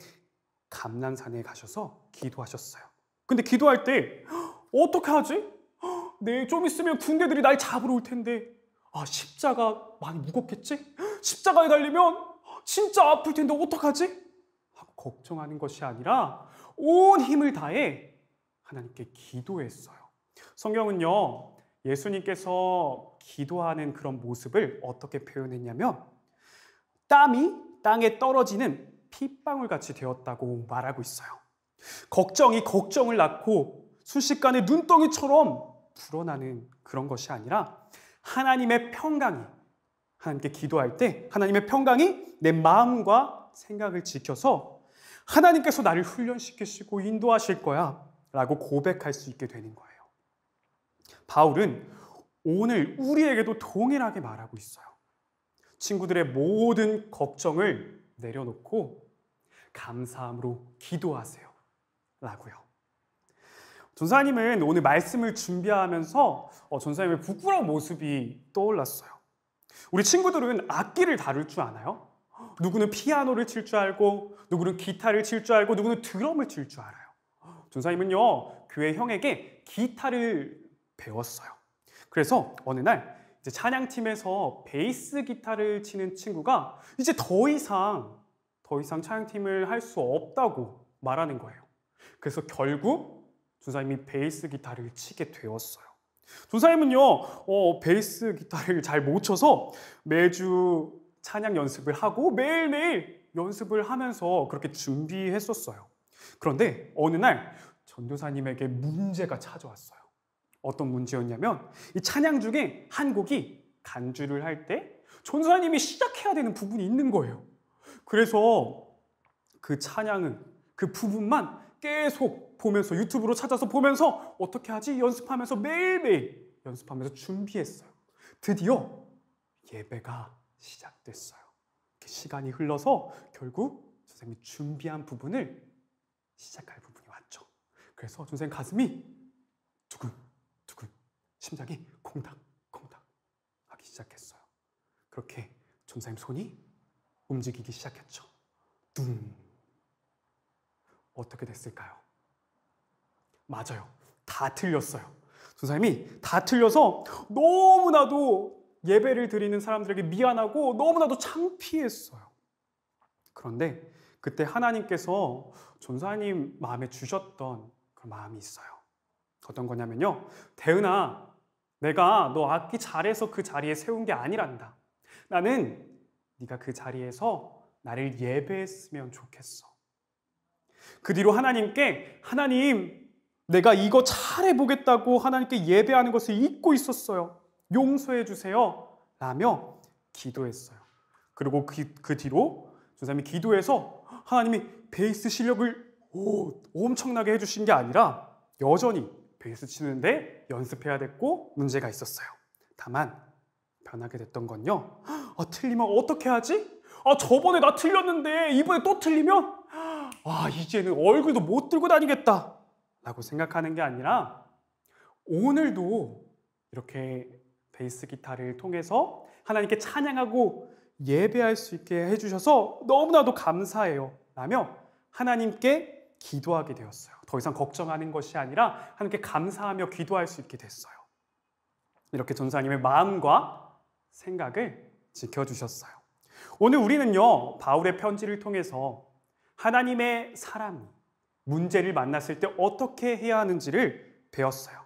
감난산에 가셔서 기도하셨어요. 근데 기도할 때 어떻게 하지? 네, 좀 있으면 군대들이 날 잡으러 올 텐데 십자가 많이 무겁겠지? 십자가에 달리면 진짜 아플 텐데 어떡하지? 하고 걱정하는 것이 아니라 온 힘을 다해 하나님께 기도했어요. 성경은요, 예수님께서 기도하는 그런 모습을 어떻게 표현했냐면 땀이 땅에 떨어지는 핏방울같이 되었다고 말하고 있어요. 걱정이 걱정을 낳고 순식간에 눈덩이처럼 불어나는 그런 것이 아니라 하나님의 평강이, 하나님께 기도할 때 하나님의 평강이 내 마음과 생각을 지켜서 하나님께서 나를 훈련시키시고 인도하실 거야 라고 고백할 수 있게 되는 거예요. 바울은 오늘 우리에게도 동일하게 말하고 있어요. 친구들의 모든 걱정을 내려놓고 감사함으로 기도하세요 라고요. 전사님은 오늘 말씀을 준비하면서 전사님의 부끄러운 모습이 떠올랐어요. 우리 친구들은 악기를 다룰 줄 아나요? 누구는 피아노를 칠 줄 알고, 누구는 기타를 칠 줄 알고, 누구는 드럼을 칠 줄 알아요. 전사님은요, 교회 형에게 기타를 배웠어요. 그래서 어느 날 이제 찬양팀에서 베이스 기타를 치는 친구가 이제 더 이상 찬양팀을 할 수 없다고 말하는 거예요. 그래서 결국 전사님이 베이스 기타를 치게 되었어요. 전사님은요, 베이스 기타를 잘 못 쳐서 매주 찬양 연습을 하고 매일매일 연습을 하면서 그렇게 준비했었어요. 그런데 어느 날 전도사님에게 문제가 찾아왔어요. 어떤 문제였냐면 이 찬양 중에 한 곡이 간주를 할 때 전도사님이 시작해야 되는 부분이 있는 거예요. 그래서 그 찬양은 그 부분만 계속 보면서 유튜브로 찾아서 보면서 어떻게 하지? 연습하면서 매일매일 연습하면서 준비했어요. 드디어 예배가 시작됐어요. 시간이 흘러서 결국 선생님이 준비한 부분을 시작할 부분이 왔죠. 그래서 선생님 가슴이 두근두근, 심장이 콩닥콩닥 하기 시작했어요. 그렇게 전사님 손이 움직이기 시작했죠. 둥. 어떻게 됐을까요? 맞아요. 다 틀렸어요. 전사님이 다 틀려서 너무나도 예배를 드리는 사람들에게 미안하고 너무나도 창피했어요. 그런데 그때 하나님께서 전사님 마음에 주셨던 그런 마음이 있어요. 어떤 거냐면요, 대은아, 내가 너 악기 잘해서 그 자리에 세운 게 아니란다. 나는 네가 그 자리에서 나를 예배했으면 좋겠어. 그 뒤로 하나님께, 하나님, 내가 이거 잘해보겠다고 하나님께 예배하는 것을 잊고 있었어요. 용서해 주세요 라며 기도했어요. 그리고 그 뒤로 전사님이 기도해서 하나님이 베이스 실력을 엄청나게 해주신 게 아니라 여전히 베이스 치는데 연습해야 됐고 문제가 있었어요. 다만 변하게 됐던 건요, 틀리면 어떻게 하지? 저번에 나 틀렸는데 이번에 또 틀리면 이제는 얼굴도 못 들고 다니겠다 라고 생각하는 게 아니라 오늘도 이렇게 베이스 기타를 통해서 하나님께 찬양하고 예배할 수 있게 해주셔서 너무나도 감사해요 라며 하나님께 기도하게 되었어요. 더 이상 걱정하는 것이 아니라 하나님께 감사하며 기도할 수 있게 됐어요. 이렇게 전사님의 마음과 생각을 지켜주셨어요. 오늘 우리는요, 바울의 편지를 통해서 하나님의 사람이 문제를 만났을 때 어떻게 해야 하는지를 배웠어요.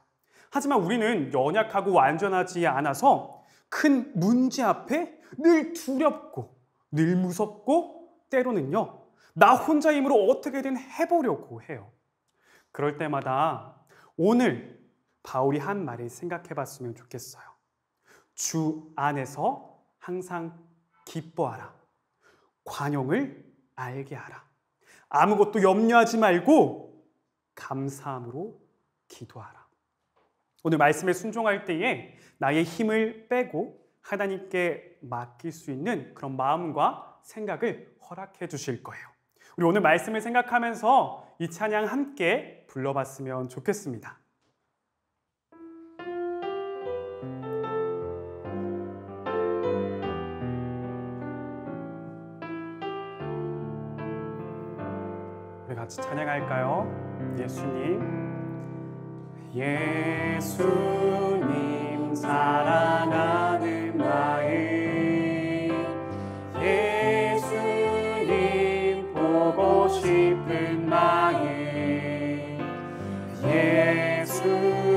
하지만 우리는 연약하고 완전하지 않아서 큰 문제 앞에 늘 두렵고 늘 무섭고 때로는요, 나 혼자 힘으로 어떻게든 해보려고 해요. 그럴 때마다 오늘 바울이 한 말을 생각해 봤으면 좋겠어요. 주 안에서 항상 기뻐하라. 관용을 알게 하라. 아무것도 염려하지 말고 감사함으로 기도하라. 오늘 말씀에 순종할 때에 나의 힘을 빼고 하나님께 맡길 수 있는 그런 마음과 생각을 허락해 주실 거예요. 우리 오늘 말씀을 생각하면서 이 찬양 함께 불러봤으면 좋겠습니다. 우리 같이 찬양할까요? 예수님 사랑하는 마음, 예수님 보고 싶은 마음, 예수님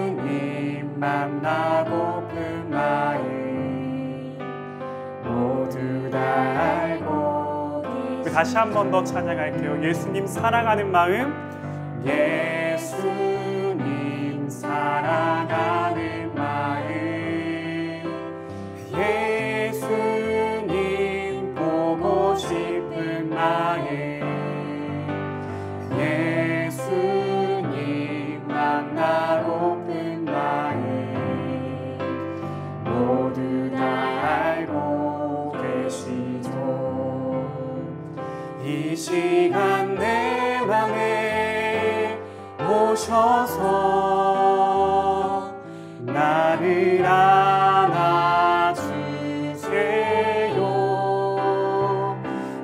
만나고픈 마음, 모두 다 알고. 다시 한 번 더 찬양할게요. 예수님 사랑하는 마음, 예수님 사랑하는 마음, 예수님 보고 싶은 마음, 예수님 만나고픈 마음, 모두 다 알고 계시죠. 이 시간 내 맘에 오셔서 나를 안아주세요.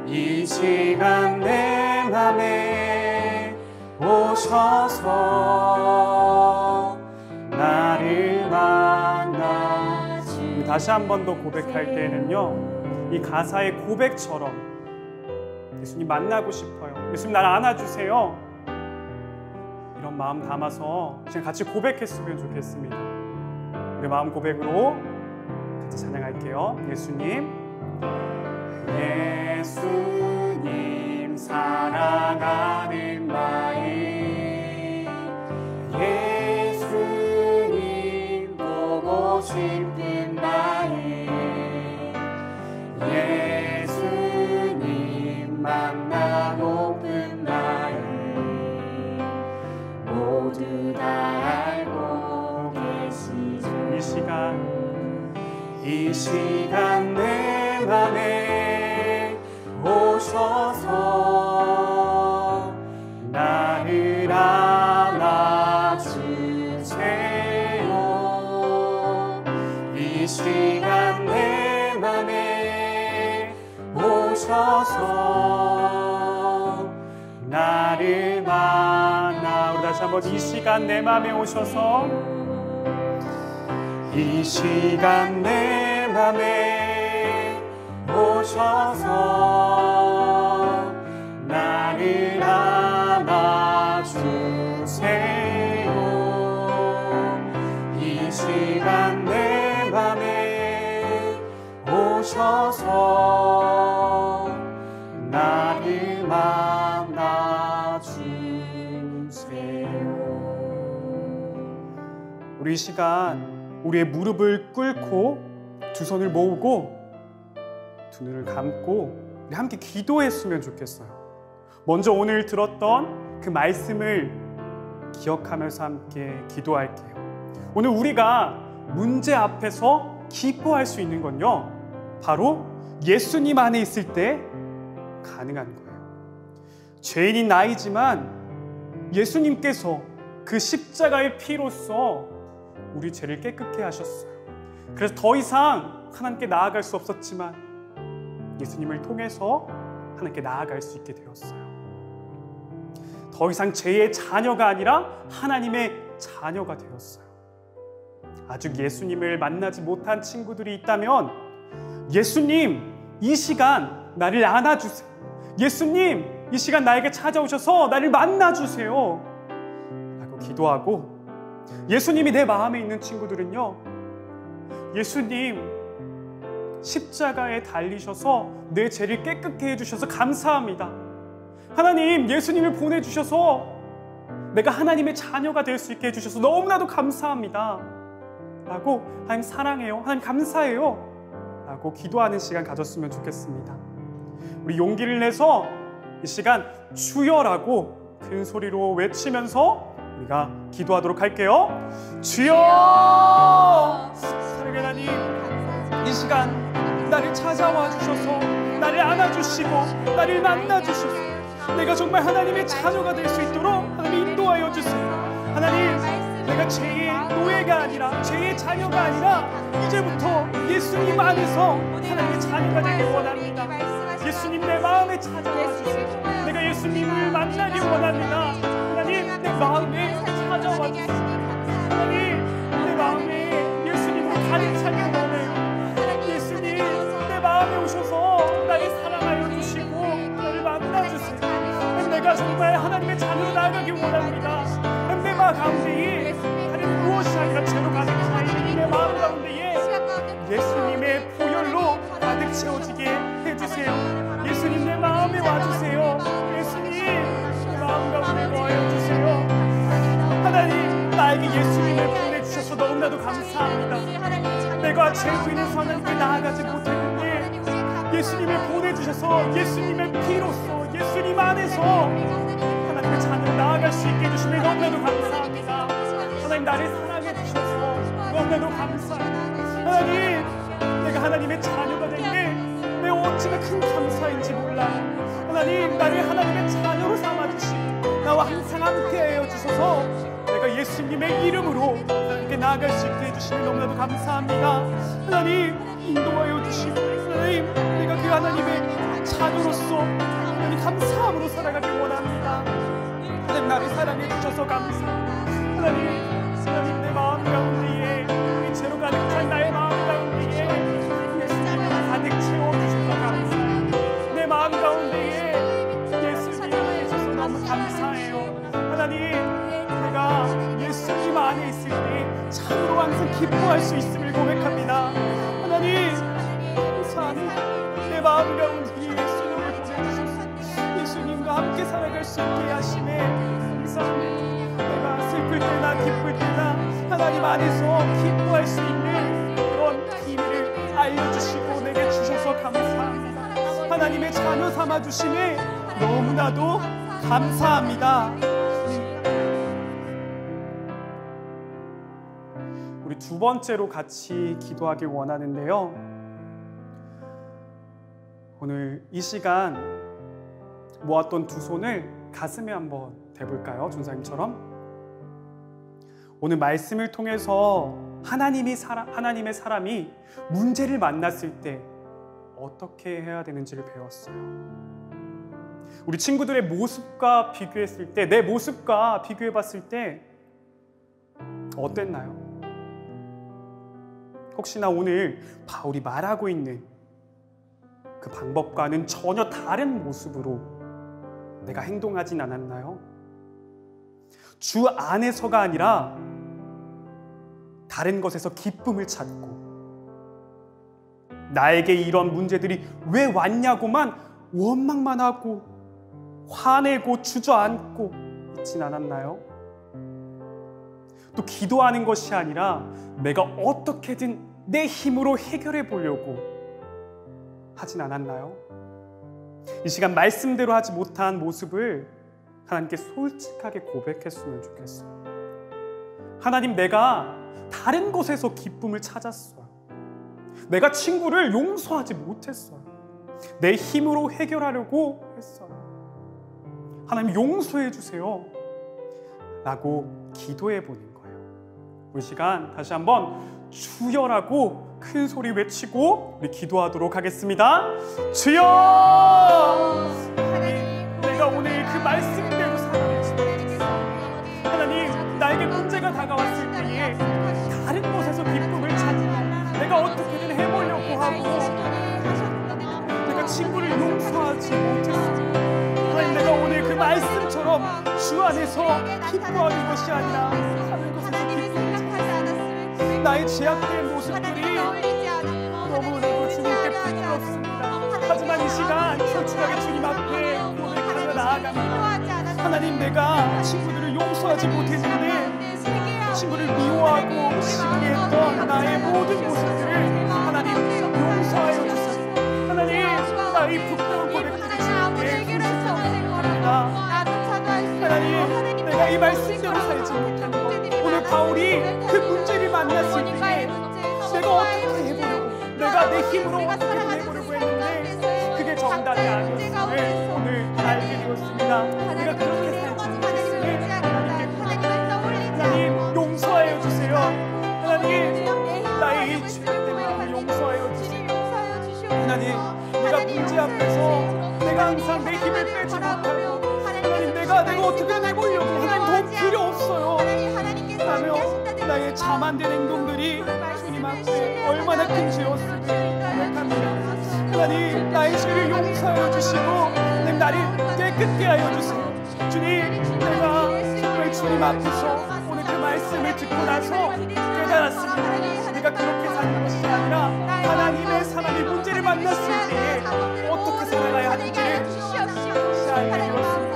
이 시간 내 맘에 오셔서 나를 만나주세요. 다시 한 번 더 고백할 때에는요, 이 가사의 고백처럼 예수님 만나고 싶어요. 예수님 나를 안아주세요. 이런 마음 담아서 지금 같이 고백했으면 좋겠습니다. 우리 마음 고백으로 같이 찬양할게요. 예수님 사랑하는 마음, 예수님 보고 싶은 마음, 예수님 만나고픈 마음, 모두 다 알고 계시죠. 이 시간 내 맘에 오셔서 나를 안아주세요. 이 시간 내 맘에 오셔서 나를 만나. 우리 다시 한번 이 시간 내 맘에 오셔서, 이 시간 내 맘에 오셔서 나를 안아주세요. 이 시간 내 맘에 오셔서 나를 만나주세요. 우리 이 시간 우리의 무릎을 꿇고 두 손을 모으고 두 눈을 감고 우리 함께 기도했으면 좋겠어요. 먼저 오늘 들었던 그 말씀을 기억하면서 함께 기도할게요. 오늘 우리가 문제 앞에서 기뻐할 수 있는 건요, 바로 예수님 안에 있을 때 가능한 거예요. 죄인인 나이지만 예수님께서 그 십자가의 피로써 우리 죄를 깨끗게 하셨어요. 그래서 더 이상 하나님께 나아갈 수 없었지만 예수님을 통해서 하나님께 나아갈 수 있게 되었어요. 더 이상 죄의 자녀가 아니라 하나님의 자녀가 되었어요. 아직 예수님을 만나지 못한 친구들이 있다면, 예수님 이 시간 나를 안아주세요. 예수님 이 시간 나에게 찾아오셔서 나를 만나주세요 라고 기도하고 예수님이 내 마음에 있는 친구들은요, 예수님 십자가에 달리셔서 내 죄를 깨끗게 해주셔서 감사합니다. 하나님, 예수님을 보내주셔서 내가 하나님의 자녀가 될 수 있게 해주셔서 너무나도 감사합니다 라고, 하나님 사랑해요, 하나님 감사해요 라고 기도하는 시간 가졌으면 좋겠습니다. 우리 용기를 내서 이 시간 주여라고 큰 소리로 외치면서 우리가 기도하도록 할게요. 주여! 사랑의 하나님, 이 시간 나를 찾아와 주셔서 나를 안아주시고 나를 만나주셔서 내가 정말 하나님의 자녀가 될 수 있도록 하나님 인도하여 주세요. 하나님, 내가 죄의 노예가 아니라 죄의 자녀가 아니라 이제부터 예수님 안에서 하나님의 자녀가 되길 원합니다. 예수님 내 마음에 찾아와 주세요. 내가 예수님을 만나길 원합니다. 하나님, 내 마음에 찾아와 주세요. 하나님, 내 마음에 예수님으로 가득 차게 원해요. 예수님, 내 마음에 오셔서 나를 사랑하여 주시고 나를 만나주세요. 내가 정말 하나님의 자녀로 나아가길 원합니다. 내 마음 가운데에 다른 무엇이 아니라 죄로 가득 차 있는 내 마음 가운데에 예수님의 보혈로 가득 채워지게 해주세요. 예수님, 내 마음에 와주세요. 예수님, 내 마음 가운데 거하여 주세요. 하나님, 나에게 예수님을 보내주셔서 너무나도 감사합니다. 내가 죄로 인해서 하나님께 나아가지 못했는데 예수님을 보내주셔서 예수님의 피로써 예수님 안에서 하나님의 자녀로 나아갈 수 있게 해주시면 너무나도 감사합니다. 하나님, 나를 사랑해 주셔서 너무나도 감사합니다. 하나님, 내가 하나님의 자녀가 된 게 어찌나 큰 감사인지 몰라요. 하나님, 나를 하나님의 자녀로 삼아주시고 나와 항상 함께하여 주셔서 내가 예수님의 이름으로 하나님께 나아갈 수 있게 해주시면 너무나도 감사합니다. 하나님, 인도하여 주시고 하나님, 내가 그 하나님의 자녀로서 하나님 감사함으로 살아가길 원합니다. 하나님, 나를 사랑해 주셔서 감사합니다. 하나님, 내 마음 가운데에 이 죄로 가득 찬 나의 마음 가운데에 예수님이 가득 채워주셔서 감사합니다. 내 마음 가운데에 예수님이 계셔서 너무 감사해요. 하나님, 내가 예수님 안에 있을 때 참으로 항상 기뻐할 수 있음을 고백합니다. 하나님, 감사합니다. 내 마음 가운데 예수님을 보내주셔서 예수님과 함께 살아갈 수 있게 하심에 감사합니다. 내가 슬플 때나 기쁠 때나 하나님 안에서 기뻐할 수 있는 그런 비밀을 알려주시고 내게 주셔서 감사합니다. 하나님의 자녀 삼아주심에 너무나도 감사합니다. 우리 두 번째로 같이 기도하길 원하는데요, 오늘 이 시간 모았던 두 손을 가슴에 한번 대볼까요? 준사님처럼. 오늘 말씀을 통해서 하나님의 사람이 문제를 만났을 때 어떻게 해야 되는지를 배웠어요. 우리 친구들의 모습과 비교했을 때, 내 모습과 비교해봤을 때 어땠나요? 혹시나 오늘 바울이 말하고 있는 그 방법과는 전혀 다른 모습으로 내가 행동하진 않았나요? 주 안에서가 아니라 다른 것에서 기쁨을 찾고 나에게 이런 문제들이 왜 왔냐고만 원망만 하고 화내고 주저앉고 있진 않았나요? 또 기도하는 것이 아니라 내가 어떻게든 내 힘으로 해결해 보려고 하진 않았나요? 이 시간 말씀대로 하지 못한 모습을 하나님께 솔직하게 고백했으면 좋겠어요. 하나님, 내가 다른 곳에서 기쁨을 찾았어요. 내가 친구를 용서하지 못했어요. 내 힘으로 해결하려고 했어요. 하나님, 용서해 주세요 라고 기도해 보는 거예요. 이 시간 다시 한번 주여라고 큰 소리 외치고 우리 기도하도록 하겠습니다. 주여! 하나님, 내가 오늘 그 말씀대로 살아내겠습니다. 하나님, 나에게 문제가 다가왔을 때에 다른 곳에서 기쁨을 찾고 내가 어떻게든 해보려고 하고 내가 친구를 용서하지 못했어요. 하나님, 내가 오늘 그 말씀처럼 주 안에서 기뻐하는 것이 아니라 다른 곳에서 나의 제약된 모습들이 너무나도 주님께 부끄럽습니다. 하지만 이 시간 솔직하게 주님 앞에 고백하며 나아갑니다. 하나님, 내가 친구들을 용서하지 못했는데 친구를 미워하고 시기했던 나의 모든 모습들을 하나님 용서하여 주세요. 하나님, 나의 부끄러운 고백들을 주님께 부탁합니다. 하나님, 내가 이 말씀대로 살지 못한 것, 오늘 바울이 그 문제를 만났을 때 내가 어떻게 해보려고, 내가 내 힘으로 어떻게 해보려고 했는데 그게 정답이 아니었음을 오늘 알게 되었습니다. 내가 그렇게 살지 못했음을 하나님께 부탁합니다. 하나님, 용서하여 주세요. 하나님, 나의 이 죄악된 마음을 용서하여 주세요. 하나님, 내가 문제 앞에서 내가 항상 내 힘을 빼지 못하고, 하나님, 내가 어떻게 해보려고, 하나님, 더 필요 없어요 라며 나의 자만된 행동들이 주님 앞에 얼마나 큰 죄였음을 고백합니다. 하나님, 나의 죄를 용서하여 주시고 하나님, 나를 깨끗게 하여 주세요. 주님, 내가 정말 주님 앞에서 오늘 그 말씀을 듣고 나서 깨달았습니다. 내가 그렇게 사는 것이 아니라 하나님의 사람이 문제를 만났을 때에 어떻게 살아가야 하는지를 알게 되었습니다.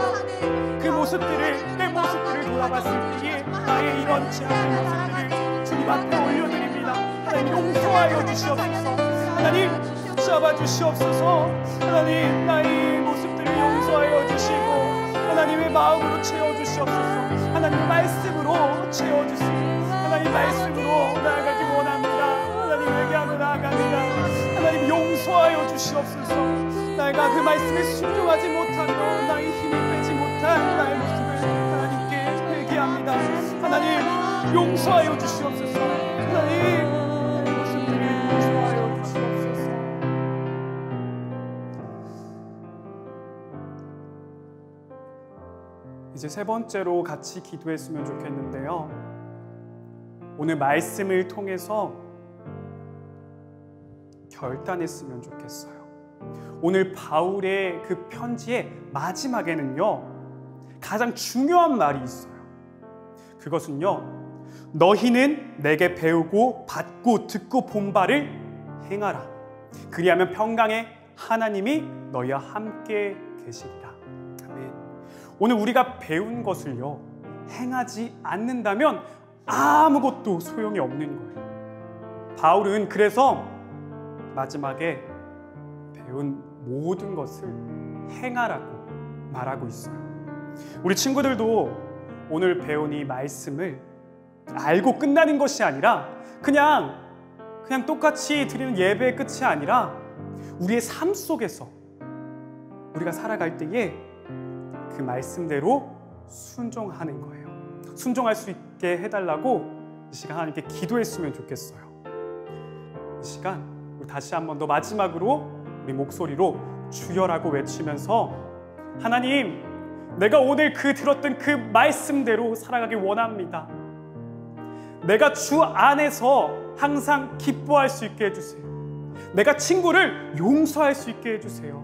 그 모습들을, 내 모습들을 돌아봤을 때에 나의 이런 죄악된 모습들을 주님 앞에 올려드립니다. 하나님, 용서하여 주시옵소서. 하나님, 잡아주시옵소서. 하나님, 나의 모습들을 용서하여 주시고 하나님의 마음으로 채워주시옵소서. 하나님의 말씀으로 채워주시고 하나님 말씀으로 나아가기 원합니다. 하나님, 회개하며 나아갑니다. 하나님, 용서하여 주시옵소서. 내가 그 말씀에 순종하지 못하며 나의 힘을 빼지 못한 나의 모습을 하나님께 회개합니다. 하나님, 용서하여 주시옵소서. 하나님, 나의 모습들을 용서하여 주시옵소서. 이제 세 번째로 같이 기도했으면 좋겠는데요. 오늘 말씀을 통해서 결단했으면 좋겠어요. 오늘 바울의 그 편지의 마지막에는요, 가장 중요한 말이 있어요. 그것은요, 너희는 내게 배우고 받고 듣고 본 바를 행하라. 그리하면 평강의 하나님이 너희와 함께 계시리라. 아멘. 오늘 우리가 배운 것을요, 행하지 않는다면 아무것도 소용이 없는 거예요. 바울은 그래서 마지막에 배운 모든 것을 행하라고 말하고 있어요. 우리 친구들도 오늘 배운 이 말씀을 알고 끝나는 것이 아니라 그냥 똑같이 드리는 예배의 끝이 아니라 우리의 삶 속에서 우리가 살아갈 때에 그 말씀대로 순종하는 거예요. 순종할 수 있게 해달라고 이 시간 하나님께 기도했으면 좋겠어요. 이 시간 우리 다시 한 번 더 마지막으로 우리 목소리로 주여라고 외치면서, 하나님, 내가 오늘 들었던 그 말씀대로 살아가길 원합니다. 내가 주 안에서 항상 기뻐할 수 있게 해주세요. 내가 친구를 용서할 수 있게 해주세요.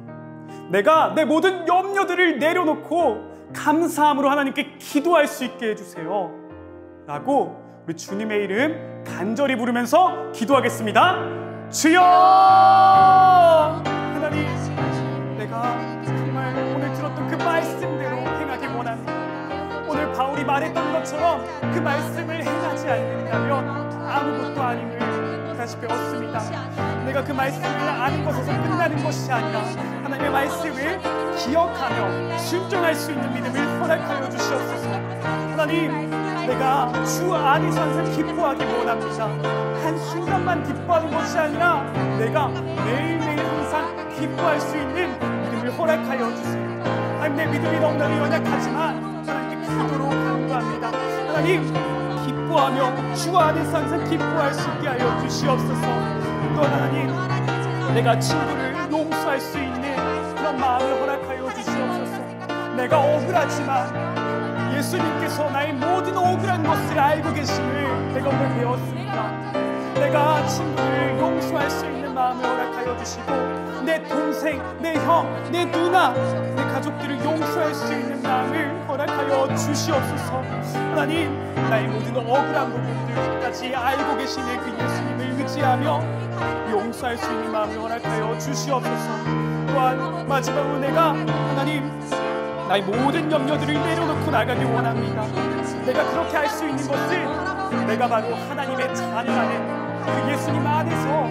내가 내 모든 염려들을 내려놓고 감사함으로 하나님께 기도할 수 있게 해주세요 라고 우리 주님의 이름 간절히 부르면서 기도하겠습니다. 주여! 하나님, 내가 정말 오늘 들었던 그 말씀대로 행하기 원합니다. 오늘 바울이 말했던 것처럼 그 말씀을 행하지 않는다면 아무것도 아님을 다시 배웠습니다. 내가 그 말씀을 아는 것에서 끝나는 것이 아니라 하나님의 말씀을 기억하며 순종할 수 있는 믿음을 허락하여 주시옵소서. 하나님, 내가 주 안에서 항상 기뻐하기 원합니다. 한순간만 기뻐하는 것이 아니라 내가 매일매일 항상 기뻐할 수 있는 믿음을 허락하여 주세요. 하나님, 내 믿음이 너무나 연약하지만 하나님께 기도로 간구합니다. 하나님, 기뻐하며 주 안에서 항상 기뻐할 수 있게 하여 주시옵소서. 또 하나님, 내가 친구를 용서할 수 있는 그런 마음을 허락하여 주시옵소서. 내가 억울하지만 예수님께서 나의 모든 억울한 것을 알고 계심을 내가 오늘 배웠습니다. 내가 친구를 용서할 수 있는 마음을 허락하여 주시고 내 동생, 내 형, 내 누나, 내 가족들을 용서할 수 있는 마음을 허락하여 주시옵소서. 하나님, 나의 모든 억울한 부분들까지 알고 계시는 그 예수님을 의지하며 용서할 수 있는 마음을 허락하여 주시옵소서. 또한 마지막으로 내가 하나님 나의 모든 염려들을 내려놓고 나가기 원합니다. 내가 그렇게 할 수 있는 것은 내가 바로 하나님의 자녀라는 그 예수님 안에서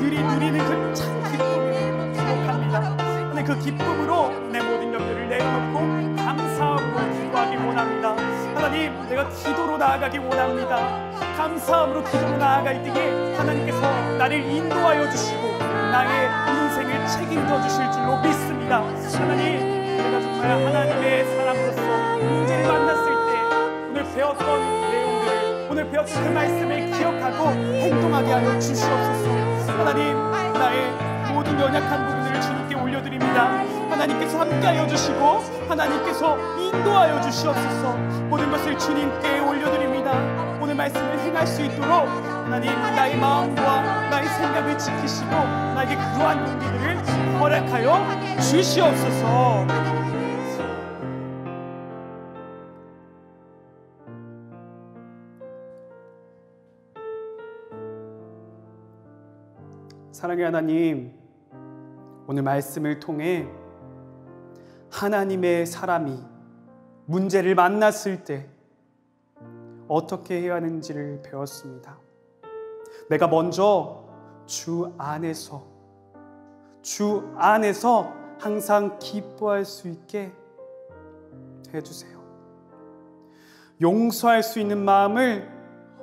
누리는 그 참 기쁨을 기록합니다. 하나님, 그 기쁨으로 내 모든 염려를 내려놓고 감사함으로 기도하기 원합니다. 하나님, 내가 기도로 나아가기 원합니다. 감사함으로 기도로 나아갈 때에 하나님께서 나를 인도하여 주시고 나의 인생을 책임져 주실 줄로 믿습니다. 하나님, 내가 정말 하나님의 사람으로서 문제를 만났을 때 오늘 배웠던 내용들을, 오늘 배웠던 그 말씀을 기억하고 행동하게 하여 주시옵소서. 하나님, 나의 모든 연약한 부분들을 주님께 올려드립니다. 하나님께서 함께하여 주시고 하나님께서 인도하여 주시옵소서. 모든 것을 주님께 올려드립니다. 오늘 말씀을 행할 수 있도록 하나님, 나의 마음과 나의 생각을 지키시고 나에게 그러한 용기들을 허락하여 주시옵소서. 사랑의 하나님, 오늘 말씀을 통해 하나님의 사람이 문제를 만났을 때 어떻게 해야 하는지를 배웠습니다. 내가 먼저 주 안에서 항상 기뻐할 수 있게 해주세요. 용서할 수 있는 마음을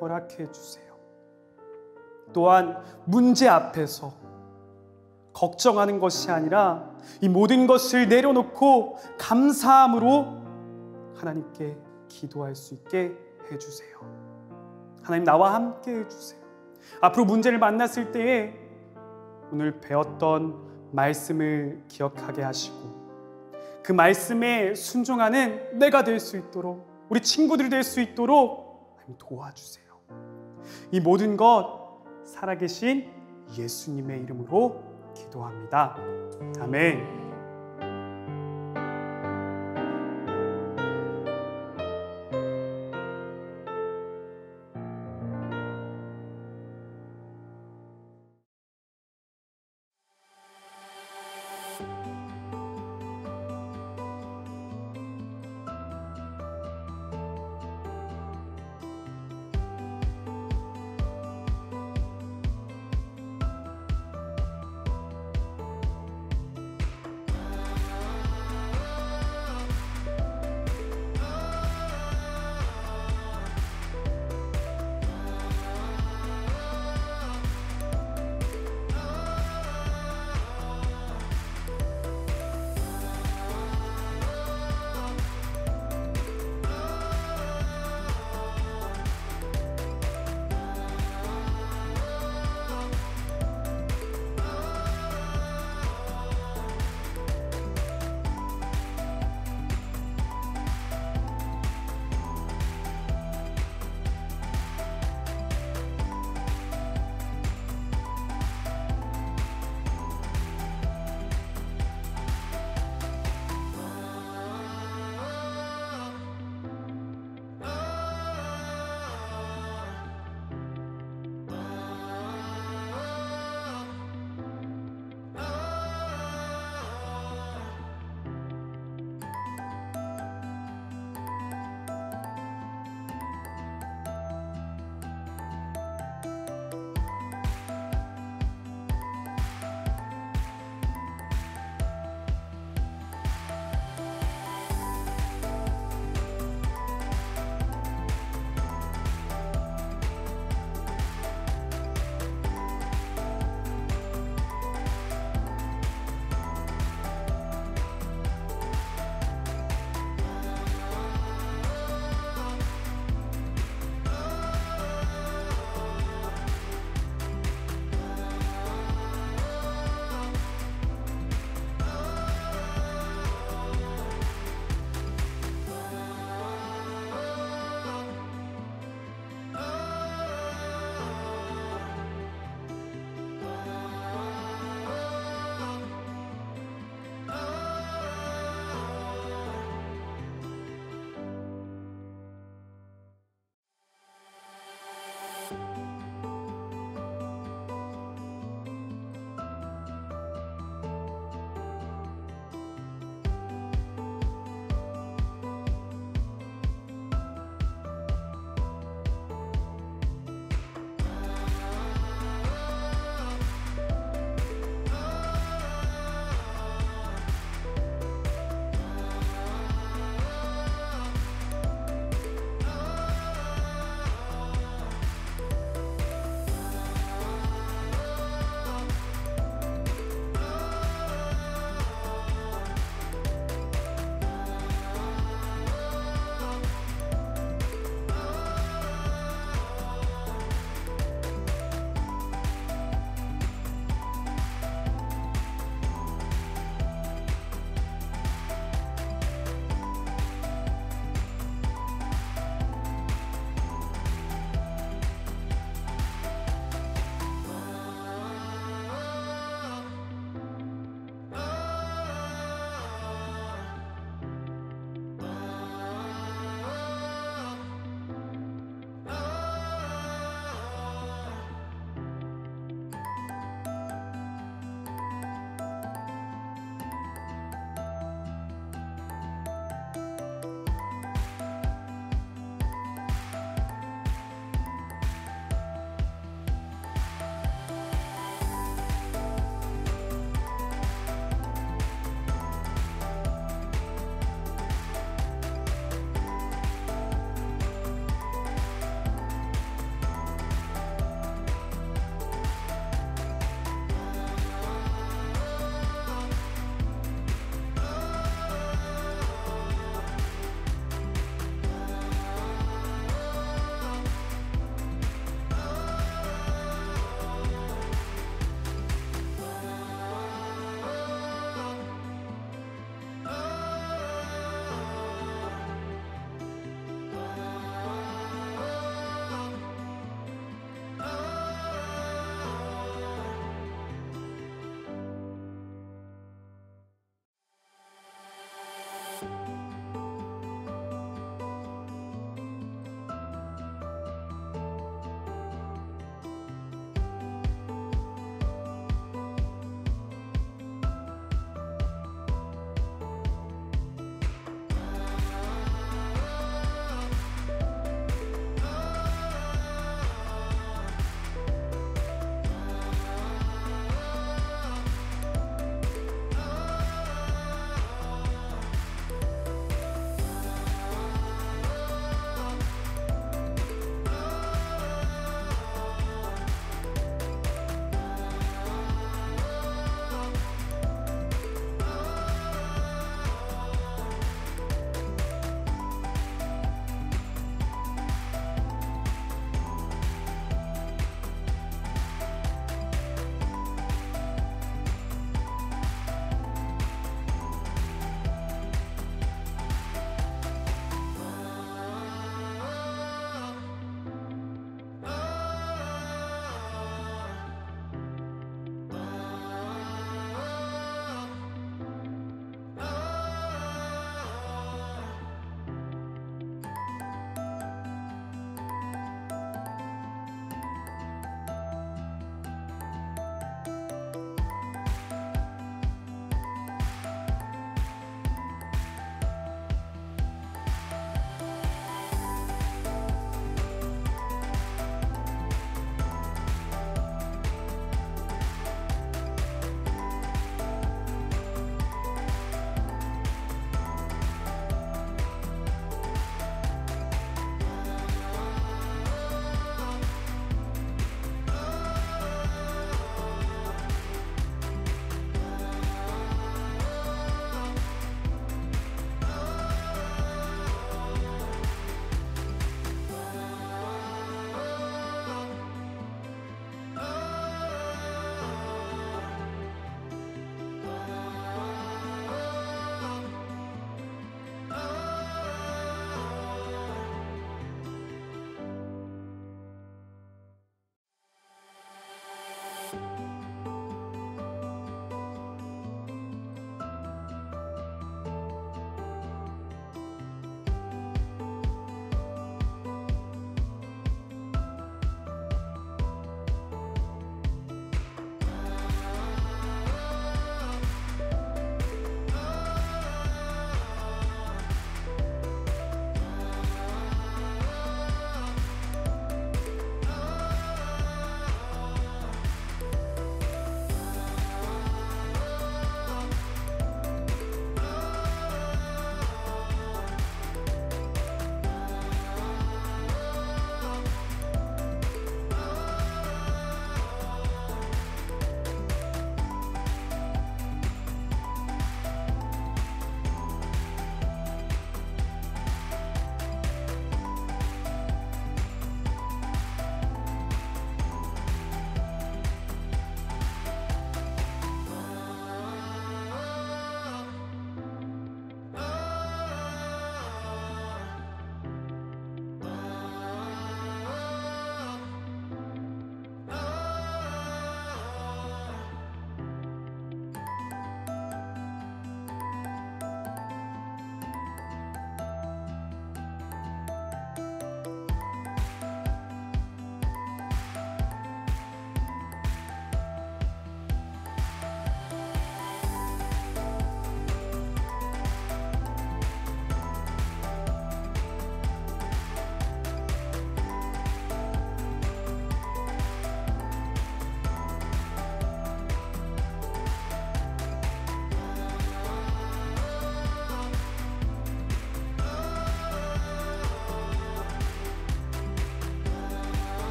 허락해 주세요. 또한 문제 앞에서 걱정하는 것이 아니라 이 모든 것을 내려놓고 감사함으로 하나님께 기도할 수 있게 해주세요. 하나님, 나와 함께 해주세요. 앞으로 문제를 만났을 때에 오늘 배웠던 말씀을 기억하게 하시고 그 말씀에 순종하는 내가 될 수 있도록, 우리 친구들이 될 수 있도록 도와주세요. 이 모든 것 살아계신 예수님의 이름으로 기도합니다. 아멘.